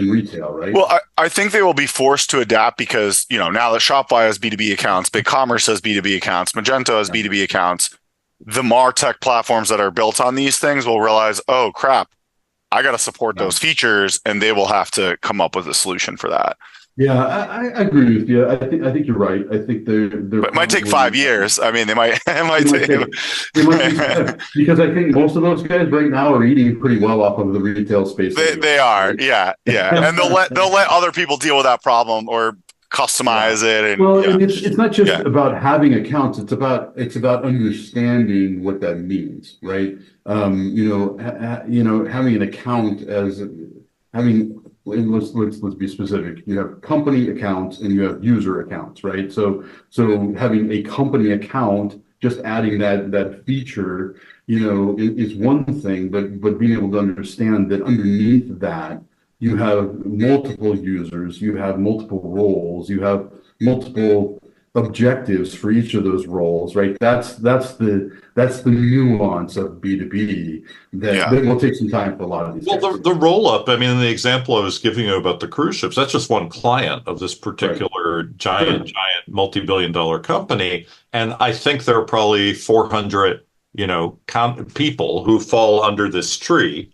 retail, right? Well, I think they will be forced to adapt because now that Shopify has B2B accounts, BigCommerce has B2B accounts, Magento has B2B accounts. The MarTech platforms that are built on these things will realize, oh crap, I got to support those features, and they will have to come up with a solution for that. Yeah, I agree with you. I think you're right. I think they're but it might take 5 years. I mean, it might take because I think most of those guys right now are eating pretty well off of the retail space. They are, yeah, and they'll let other people deal with that problem or customize it. And it's not just about having accounts. It's about understanding what that means, right? Having an account as having. Let's be specific. You have company accounts and you have user accounts, right? So having a company account, just adding that feature, is one thing, but being able to understand that underneath that you have multiple users, you have multiple roles, you have multiple objectives for each of those roles, right? That's the nuance of B2B that will take some time for a lot of these Well, guys. the roll up, I mean, in the example I was giving you about the cruise ships, that's just one client of this particular giant multi-billion dollar company. And I think there are probably 400, people who fall under this tree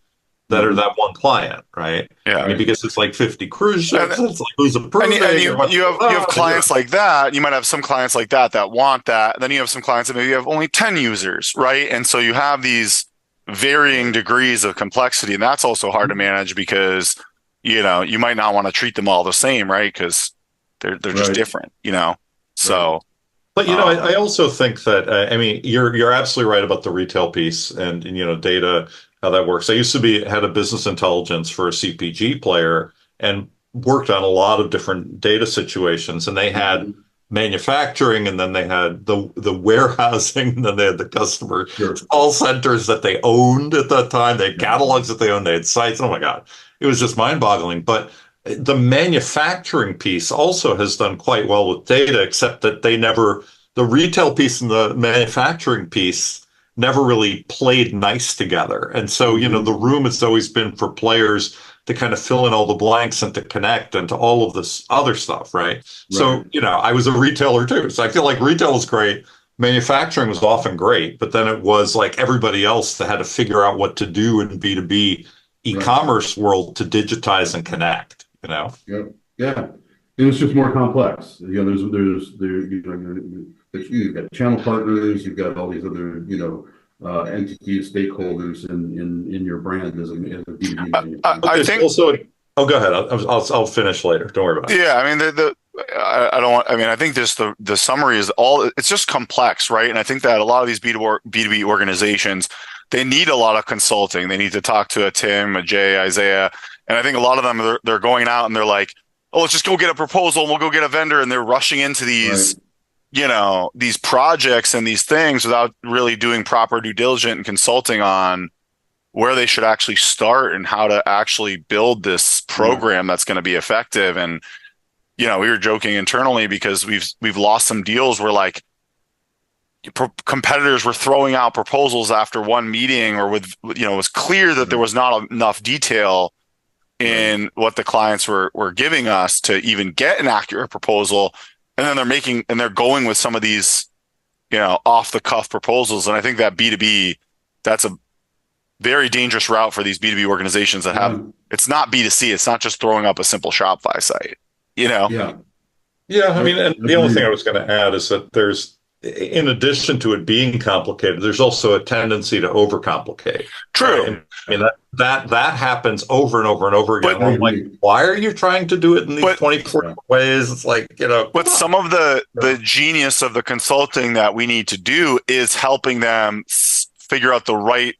that are that one client, right? Yeah. I mean, because it's like 50 cruise ships, it's like who's And approving? you have clients like that. You might have some clients like that want that. And then you have some clients that maybe have only 10 users, right? And so you have these varying degrees of complexity, and that's also hard to manage because you might not want to treat them all the same, right? Because they're just different, So, but I also think that I mean you're absolutely right about the retail piece and data, how that works. I used to had a business intelligence for a CPG player and worked on a lot of different data situations, and they had manufacturing, and then they had the warehousing, and then they had the customer call centers that they owned at that time. They had catalogs that they owned. They had sites. Oh my God, it was just mind-boggling. But the manufacturing piece also has done quite well with data, except that the retail piece and the manufacturing piece never really played nice together. And so, the room has always been for players to kind of fill in all the blanks and to connect and to all of this other stuff, right? So, I was a retailer too. So I feel like retail is great. Manufacturing was often great, but then it was like everybody else that had to figure out what to do in B2B e-commerce world to digitize and connect, Yeah. And it's just more complex. You've got channel partners, you've got all these other, entities, stakeholders in your brand as a B2B. I think also. Oh, go ahead. I'll finish later. Don't worry about it. Yeah, I mean I think just the summary is it's just complex, right? And I think that a lot of these B2B organizations, they need a lot of consulting. They need to talk to a Tim, a Jay, Isaiah, and I think a lot of them they're going out and they're like, oh, let's just go get a proposal and we'll go get a vendor, and they're rushing into these these projects and these things without really doing proper due diligence and consulting on where they should actually start and how to actually build this program that's going to be effective. And, we were joking internally because we've lost some deals where like competitors were throwing out proposals after one meeting, or with, it was clear that there was not enough detail in what the clients were giving us to even get an accurate proposal. And then they're going with some of these, off the cuff proposals. And I think that B2B, that's a very dangerous route for these B2B organizations that have, it's not B2C. It's not just throwing up a simple Shopify site, Yeah. I mean, and the only thing I was going to add is that in addition to it being complicated, there's also a tendency to overcomplicate. True. Right? I mean, that happens over and over and over again. I'm like, why are you trying to do it in these 24 ways? It's like, But some of the genius of the consulting that we need to do is helping them figure out the right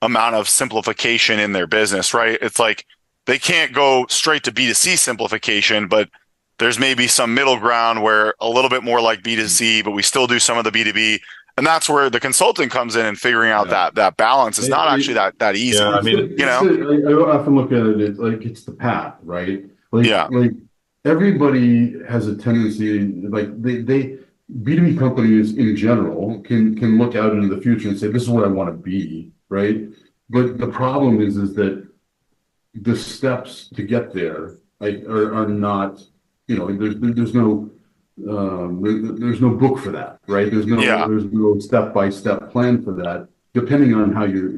amount of simplification in their business, right? It's like they can't go straight to B2C simplification, but there's maybe some middle ground where a little bit more like B2C, but we still do some of the B2B. And that's where the consulting comes in and figuring out that balance is not actually that easy. Yeah, I mean, I often look at it like it's the path, right? Like everybody has a tendency, like they B2B companies in general can look out into the future and say, this is what I want to be, right? But the problem is that the steps to get there are not, there's no book for that, right? There's no step-by-step plan for that, depending on how your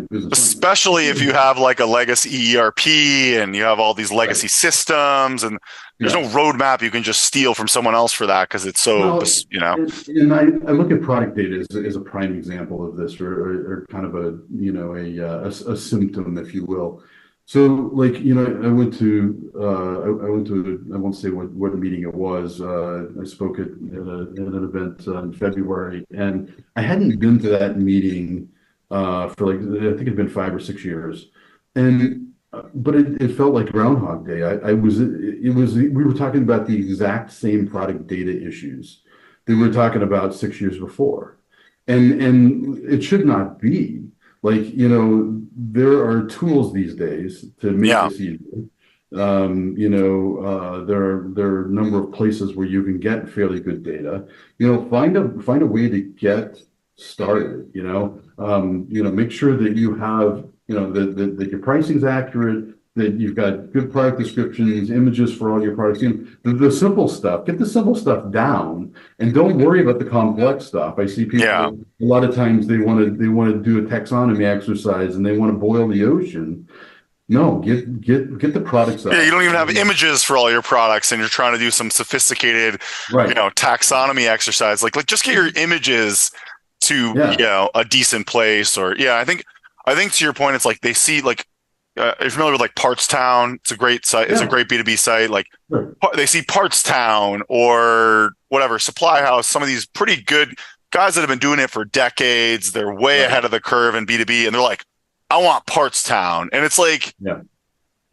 business. Especially if you have like a legacy ERP and you have all these legacy systems, and there's no roadmap you can just steal from someone else for that because it's so, And I look at product data as a prime example of this, or kind of a symptom, if you will. So, like, I went to I won't say what meeting it was. I spoke at an event in February, and I hadn't been to that meeting for I think it'd been 5 or 6 years, but it felt like Groundhog Day. We were talking about the exact same product data issues that we were talking about 6 years before, and it should not be. Like, there are tools these days to make this easier. There are a number of places where you can get fairly good data. Find a way to get started. Make sure that you have, that your pricing's accurate, that you've got good product descriptions, images for all your products. The simple stuff. Get the simple stuff down, and don't worry about the complex stuff. I see people Yeah. a lot of times they want to do a taxonomy exercise and they want to boil the ocean. No, get the products Yeah, you out. don't even have images for all your products, and you're trying to do some sophisticated, Right. taxonomy exercise. Like just get your images to, Yeah. a decent place. Or I think to your point, it's like they see like, if you're familiar with like Parts Town, it's a great site. It's a Yeah. great B2B site. Like Sure. they see Parts Town or whatever, Supply House, some of these pretty good guys that have been doing it for decades. They're way Right. ahead of the curve in B2B, and they're like, I want Parts Town. And it's like, Yeah.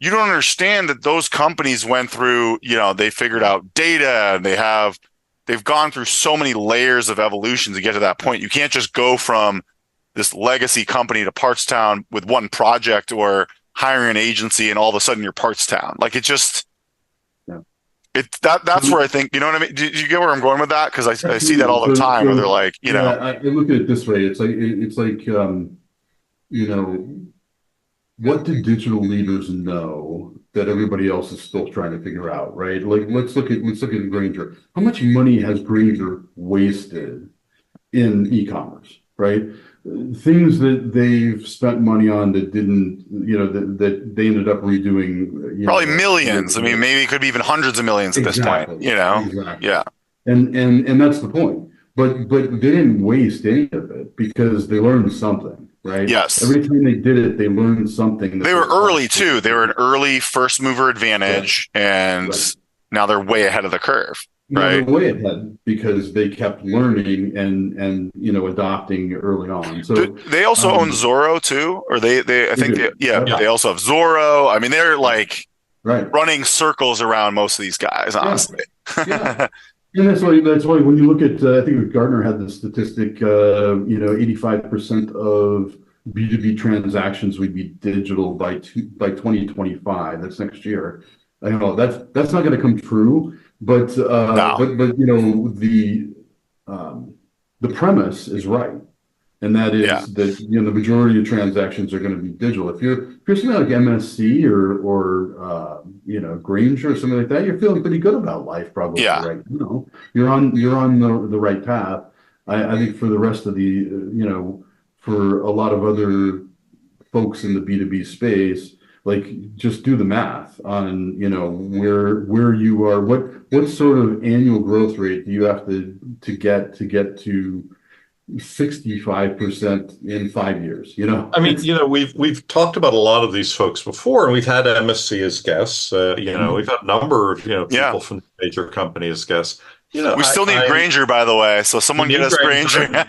you don't understand that those companies went through, they figured out data, and they've gone through so many layers of evolution to get to that point. You can't just go from this legacy company to Parts Town with one project or hiring an agency and all of a sudden you're Parts Town. Like it just, Yeah. that's where I think, you know what I mean? Do you get where I'm going with that? Because I see that all the time where they're like, I look at it this way. It's like what do digital leaders know that everybody else is still trying to figure out, right? Like let's look at Granger. How much money has Granger wasted in e-commerce, right? Things that they've spent money on that didn't, that they ended up redoing. Probably millions. I mean, maybe it could be even hundreds of millions at this point, Exactly. Yeah. And that's the point. But they didn't waste any of it because they learned something, right? Yes. Every time they did it, they learned something. They were early too. They were an early first mover advantage, and now they're way ahead of the curve. Right. They're way ahead because they kept learning and adopting early on. So they also own Zorro too, or they also have Zorro. I mean, they're like running circles around most of these guys, honestly. Yeah. And that's why when you look at, I think Gartner had the statistic, 85% of B2B transactions would be digital by 2025. That's next year. I know that's not going to come true, but the premise is right, and that is that the majority of transactions are going to be digital. If you're something like MSC or Granger or something like that, you're feeling pretty good about life probably. Right? You're on the right path. I think for the rest of for a lot of other folks in the B2B space, like just do the math on where you are, what sort of annual growth rate do you have to get to 65% in 5 years? I mean, we've talked about a lot of these folks before, and we've had MSC as guests. We've had a number of people from major companies as guests. We still need Granger, by the way. So someone get us Granger. But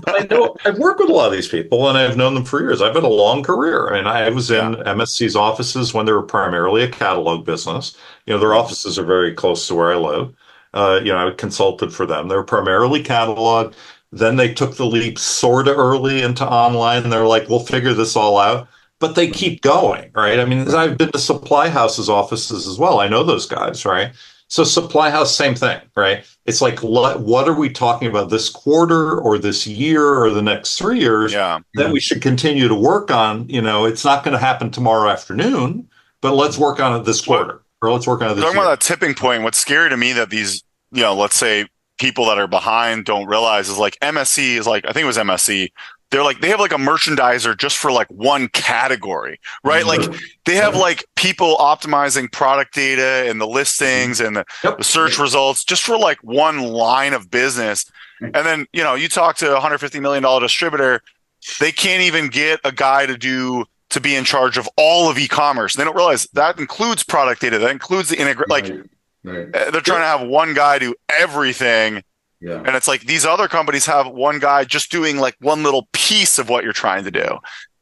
I know I've worked with a lot of these people, and I've known them for years. I've had a long career. I mean, I was in MSC's offices when they were primarily a catalog business. Their offices are very close to where I live. I consulted for them. They were primarily catalog. Then they took the leap sort of early into online, and they're like, we'll figure this all out. But they keep going, right? I mean, I've been to Supply House's offices as well. I know those guys, right? So Supply House, same thing, right? It's like, what are we talking about this quarter or this year or the next 3 years that we should continue to work on? It's not going to happen tomorrow afternoon, but let's work on it this quarter or let's work on it this year. Talking about that tipping point, what's scary to me that these, let's say people that are behind don't realize is like MSC is like, I think it was MSC. They're like, they have like a merchandiser just for like one category, right? Like they have like people optimizing product data and the listings and the search results just for like one line of business. And then, you talk to a $150 million distributor, they can't even get a guy to be in charge of all of e-commerce. They don't realize that includes product data. That includes the integration. They're trying to have one guy do everything. Yeah. And it's like these other companies have one guy just doing like one little piece of what you're trying to do.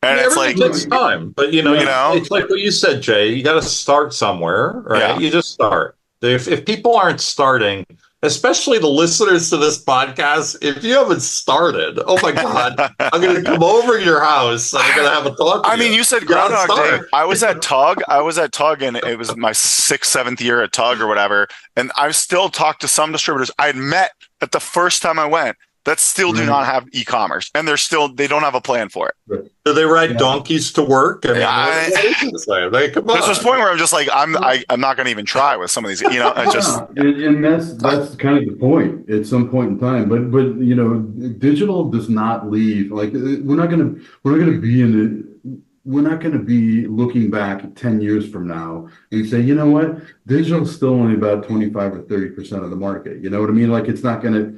And it's like, takes time, but it's like what you said, Jay, you got to start somewhere, right? You just start. If people aren't starting, especially the listeners to this podcast, if you haven't started, oh my God, I'm going to come over to your house and I'm going to have a talk with I mean, you said You gotta Groundhog Day. start. I was at Tug, and it was my sixth, seventh year at Tug or whatever. And I've still talked to some distributors I had met at the first time I went that still do not have e-commerce, and they don't have a plan for it. Do they ride donkeys to work? I mean, what is this thing? Like, come on. There's this point where I'm just like, I'm not going to even try with some of these. You know, I just and that's kind of the point at some point in time. But you know, digital does not leave. Like we're not going to be looking back 10 years from now and say, you know what, digital's still only about 25 or 30% of the market. You know what I mean? Like it's not going to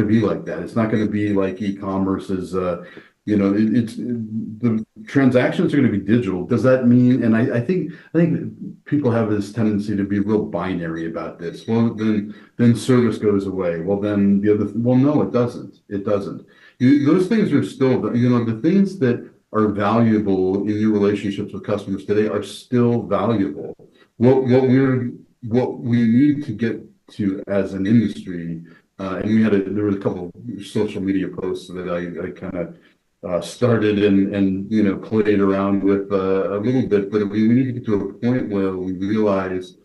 be like that. It's not going to be like e-commerce is, you know, the transactions are going to be digital. Does that mean, and I think people have this tendency to be real binary about this. Well, then service goes away. Well, then no, it doesn't. It doesn't. Those things are still, you know, the things that are valuable in your relationships with customers today are still valuable. What we need to get to as an industry, and there was a couple of social media posts that I kind of started and you know played around with a little bit, but we need to get to a point where we realize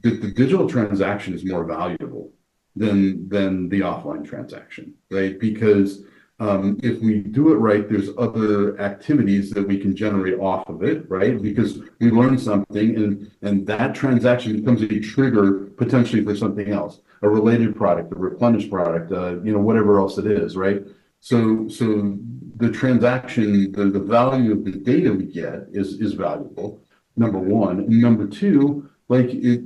that the digital transaction is more valuable than the offline transaction, right? Because if we do it right, there's other activities that we can generate off of it, right? Because we learn something and that transaction becomes a trigger potentially for something else, a related product, a replenished product, you know, whatever else it is, right? So the transaction, the value of the data we get is valuable, number one. And number two, like it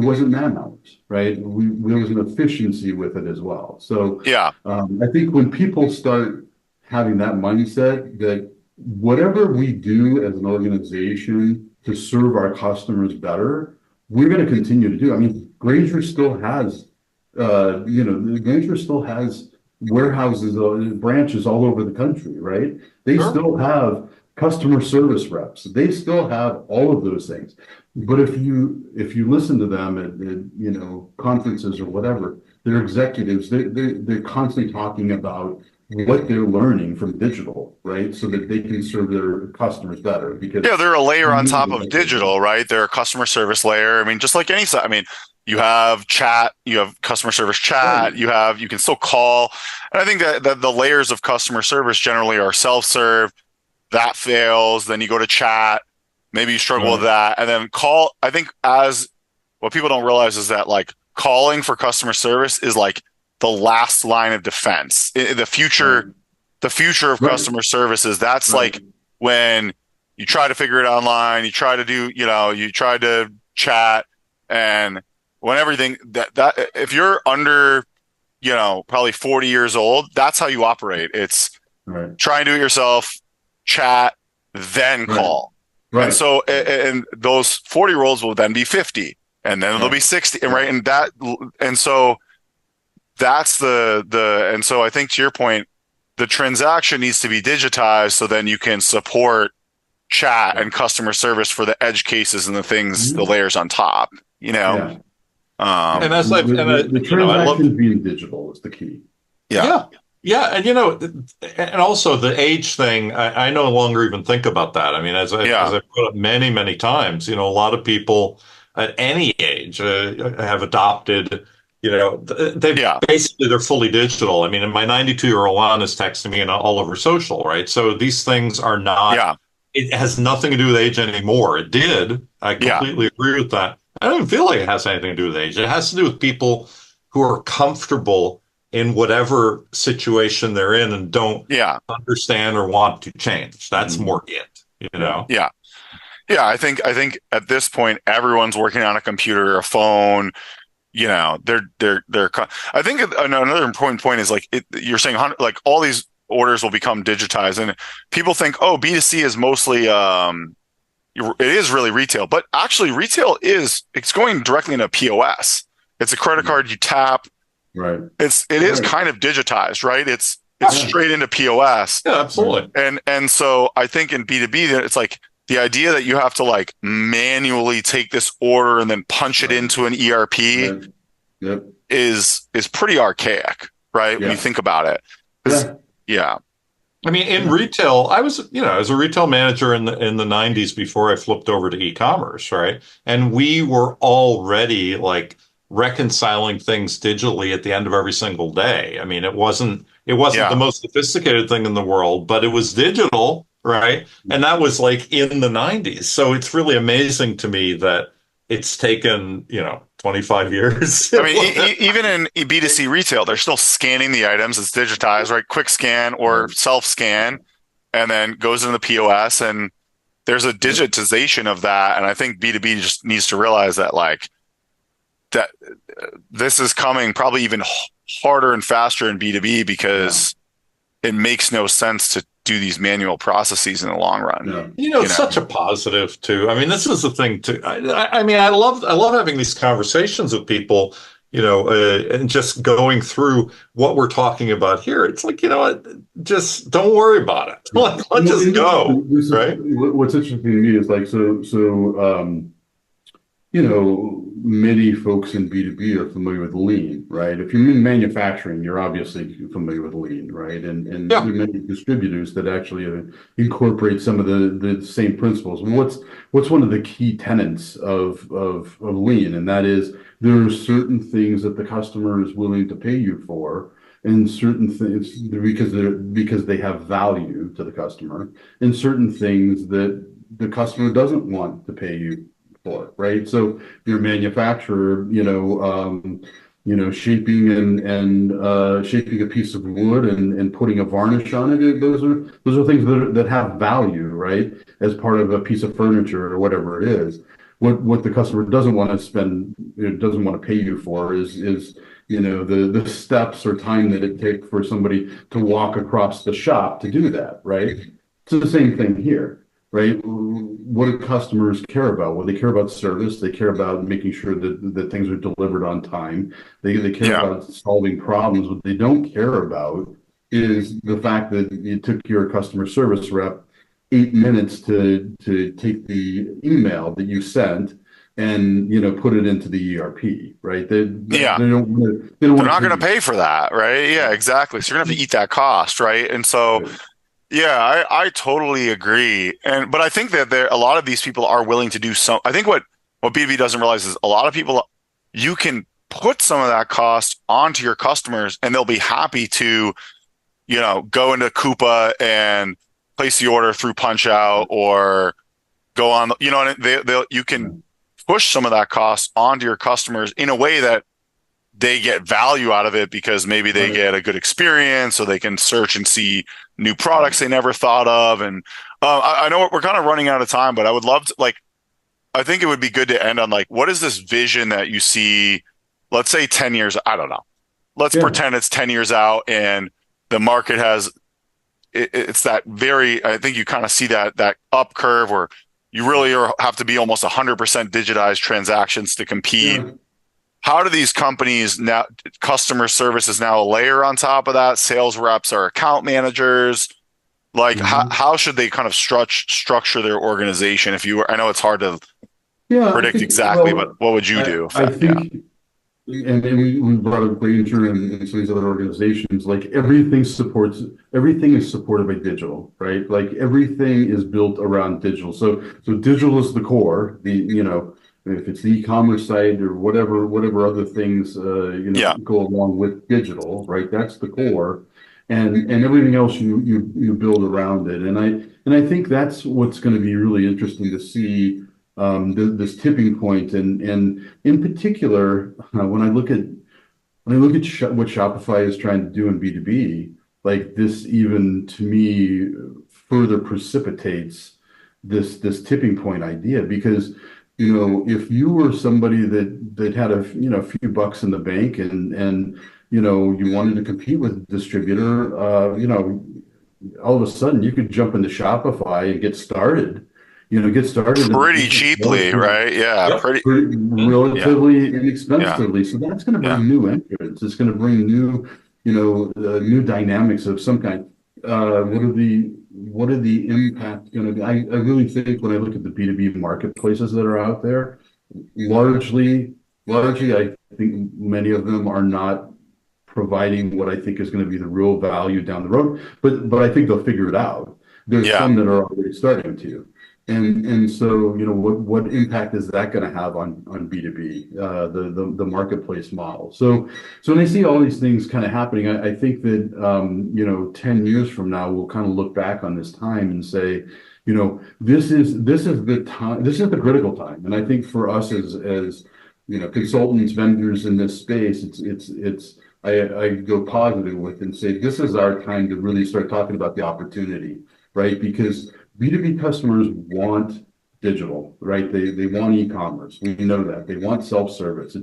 wasn't man hours, right? There was an efficiency with it as well. So yeah. I think when people start having that mindset that whatever we do as an organization to serve our customers better, we're going to continue to do. I mean, Grainger still has, Grainger still has warehouses, branches all over the country, right? They still have customer service reps. They still have all of those things. But if you listen to them at you know conferences or whatever, their executives they're constantly talking about what they're learning from digital, right? So that they can serve their customers better. Because they're a layer on top of digital, right? They're a customer service layer. I mean, just like any site. I mean, you have chat, you have customer service chat, you can still call. And I think that the layers of customer service generally are self-serve. That fails, then you go to chat. Maybe you struggle with that, and then call. I think what people don't realize is that like calling for customer service is like the last line of defense. The future of customer services. That's like when you try to figure it online, you try to chat, and when everything that if you're under, you know, probably 40 years old, that's how you operate. It's try and do it yourself, chat, then call. Right. And so, and those 40-year-olds will then be 50, and then they'll be 60, and so that's and so I think to your point, the transaction needs to be digitized so then you can support chat and customer service for the edge cases and the things, the layers on top, you know. And that's like the transaction being digital is the key. Yeah, and you know, and also the age thing, I no longer even think about that. I mean, as I put up many times, you know, a lot of people at any age have adopted, you know, basically they're fully digital. I mean, and my 92-year-old aunt is texting me all over social, right? So these things are not, it has nothing to do with age anymore. It did. I completely agree with that. I don't even feel like it has anything to do with age. It has to do with people who are comfortable in whatever situation they're in and don't understand or want to change. That's more it, you know? Yeah. I think at this point, everyone's working on a computer, a phone, you know, I think another important point is like, you're saying like all these orders will become digitized, and people think, oh, B2C is mostly, it is really retail, but actually retail it's going directly into POS. It's a credit card you tap. Right. It is kind of digitized, right? It's straight into POS. Yeah, absolutely. And so I think in B2B, it's like the idea that you have to like manually take this order and then punch it into an ERP is pretty archaic, right? When you think about it. Yeah. I mean, in retail, I was, as a retail manager in the 90s before I flipped over to e-commerce, right? And we were already like reconciling things digitally at the end of every single day. I mean, it wasn't the most sophisticated thing in the world, but it was digital, right? And that was like in the 90s. So it's really amazing to me that it's taken, 25 years. I mean, even in B2C retail, they're still scanning the items. It's digitized, right? Quick scan or self-scan, and then goes into the POS. And there's a digitization of that. And I think B2B just needs to realize that, like, that this is coming probably even harder and faster in B2B because it makes no sense to do these manual processes in the long run. It's such a positive too. I mean, this is the thing too. I mean, I love having these conversations with people, and just going through what we're talking about here. It's like, just don't worry about it. Let's just go. Right. What's interesting to me is like, many folks in B2B are familiar with lean, right? If you're in manufacturing, you're obviously familiar with lean, right? And there are many distributors that actually incorporate some of the same principles. And what's one of the key tenets of lean? And that is there are certain things that the customer is willing to pay you for, and certain things because they have value to the customer, and certain things that the customer doesn't want to pay you for, right? So your manufacturer, shaping and shaping a piece of wood and putting a varnish on it. Those are things that have value, right? As part of a piece of furniture or whatever it is. What the customer doesn't want to pay you for is the steps or time that it takes for somebody to walk across the shop to do that, right? It's the same thing here. Right? What do customers care about? Well, they care about service. They care about making sure that things are delivered on time. They care about solving problems. What they don't care about is the fact that it took your customer service rep 8 minutes to take the email that you sent and put it into the ERP, right? They're not going to pay for that, right? Yeah, exactly. So you're going to have to eat that cost, right? And so. Right. Yeah, I totally agree. But I think that a lot of these people are willing to do some. I think what B2B doesn't realize is a lot of people, you can put some of that cost onto your customers and they'll be happy to, go into Coupa and place the order through Punch Out or go on, you can push some of that cost onto your customers in a way that they get value out of it because maybe they get a good experience, so they can search and see new products they never thought of. And I know we're kind of running out of time, but I would love to, I think it would be good to end on what is this vision that you see, let's say 10 years, I don't know. Let's pretend it's 10 years out and the market has, it's that I think you kind of see that up curve where you really have to be almost 100% digitized transactions to compete. Yeah. How do these companies now, customer service is now a layer on top of that? Sales reps are account managers. How should they kind of structure their organization? I know it's hard to predict exactly, but what would you do? I think, and we brought up Granger and some of these other organizations, everything is supported by digital, right? Everything is built around digital. So digital is the core, if it's the e-commerce site or whatever other things go along with digital, right? That's the core, and everything else you build around it. And I think that's what's going to be really interesting to see this tipping point. And in particular, when I look at what Shopify is trying to do in B2B, this even to me further precipitates this tipping point idea because. If you were somebody that had a few bucks in the bank and you wanted to compete with a distributor, all of a sudden you could jump into Shopify and get started. Pretty cheaply, right? Yeah, pretty relatively inexpensively. So that's going to bring new entrants. It's going to bring new, new dynamics of some kind. What are the impacts going to be? I really think when I look at the B2B marketplaces that are out there, largely Largely, I think many of them are not providing what I think is going to be the real value down the road, but I think they'll figure it out. There's Yeah. some that are already starting to. And so, what impact is that going to have on B2B, the marketplace model? So when I see all these things kind of happening, I think that 10 years from now, we'll kind of look back on this time and say, this is the time, this is the critical time. And I think for us as consultants, vendors in this space, I go positive with and say, this is our time to really start talking about the opportunity, right? Because B2B customers want digital, right? They want e-commerce. We know that. They want self-service.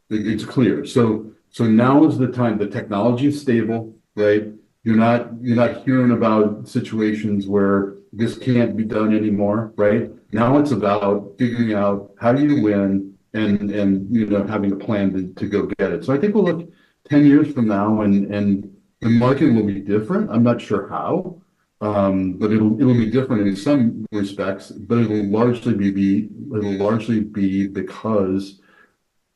It's clear. So now is the time. The technology is stable, right? You're not hearing about situations where this can't be done anymore, right? Now it's about figuring out how do you win and having a plan to go get it. So I think we'll look 10 years from now and the market will be different. I'm not sure how. But it'll be different in some respects, but it'll largely be because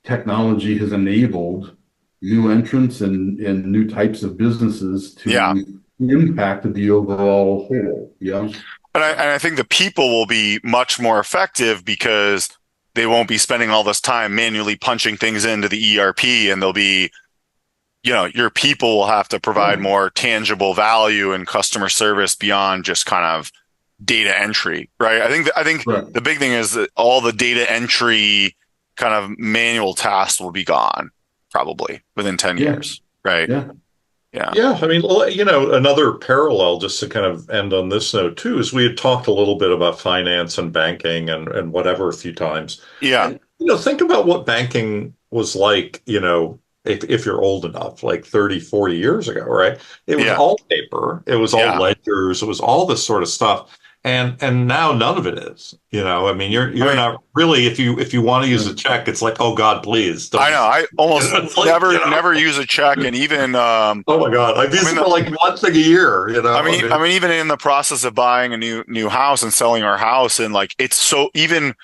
technology has enabled new entrants and new types of businesses to impact the overall whole. Yeah. And I think the people will be much more effective because they won't be spending all this time manually punching things into the ERP, and they'll be, your people will have to provide more tangible value and customer service beyond just kind of data entry, right? I think Right. the big thing is that all the data entry kind of manual tasks will be gone probably within 10 years, right? Yeah. Yeah. Yeah, I mean, another parallel, just to kind of end on this note too, is we had talked a little bit about finance and banking and whatever a few times. Yeah. And, think about what banking was like, if you're old enough, like 30, 40 years ago, right? It was all paper, it was all ledgers, it was all this sort of stuff. And now none of it is. I mean, you're not really, if you want to use a check, it's like, oh God, please. I know. I almost never use a check, and even oh my God, I've used it for like one thing a year. I mean, even in the process of buying a new house and selling our house, and like it's so even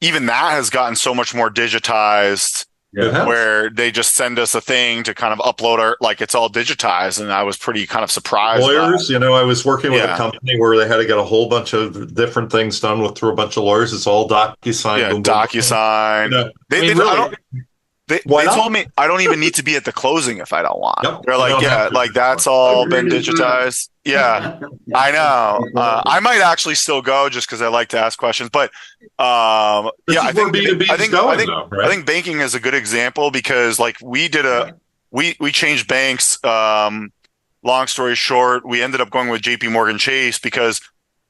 that has gotten so much more digitized. Where they just send us a thing to kind of upload like it's all digitized, and I was pretty kind of surprised. Lawyers, I was working with a company where they had to get a whole bunch of different things done through a bunch of lawyers. It's all DocuSign. Yeah, DocuSign. They told me I don't even need to be at the closing if I don't want. Yep, They're like, like that's all been digitized. Yeah, I know. I might actually still go just because I like to ask questions. But I think banking is a good example because like we changed banks. Long story short, we ended up going with JP Chase because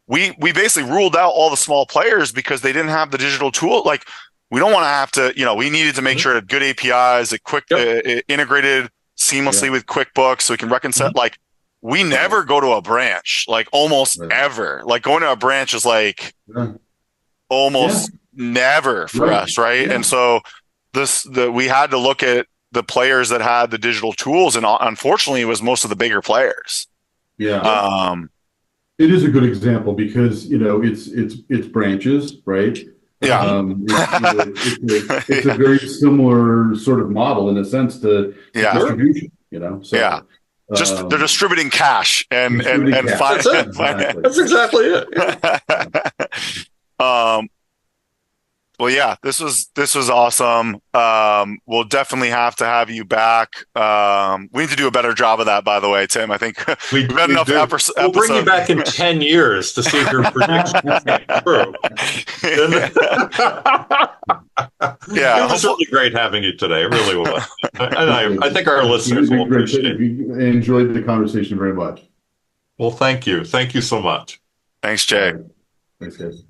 we basically ruled out all the small players because they didn't have the digital tool. Like we don't want to have to, we needed to make sure it had good APIs, it integrated seamlessly with QuickBooks so we can reconcile. Like we never go to a branch, like almost ever. Like going to a branch is like almost never for us, right? Yeah. And so we had to look at the players that had the digital tools, and unfortunately, it was most of the bigger players. Yeah. It is a good example because it's branches, right? Yeah. It's a very similar sort of model in a sense to distribution, So, yeah. Just they're distributing cash and cash. That's exactly it. Well, yeah, this was awesome. We'll definitely have to have you back. We need to do a better job of that, by the way, Tim. I think we've had enough episodes. We'll bring you back in 10 years to see if your predictions are true. Yeah, it was really great having you today. It really was. And I think our listeners will appreciate it. I enjoyed the conversation very much. Well, thank you. Thank you so much. Thanks, Jay. Thanks, guys.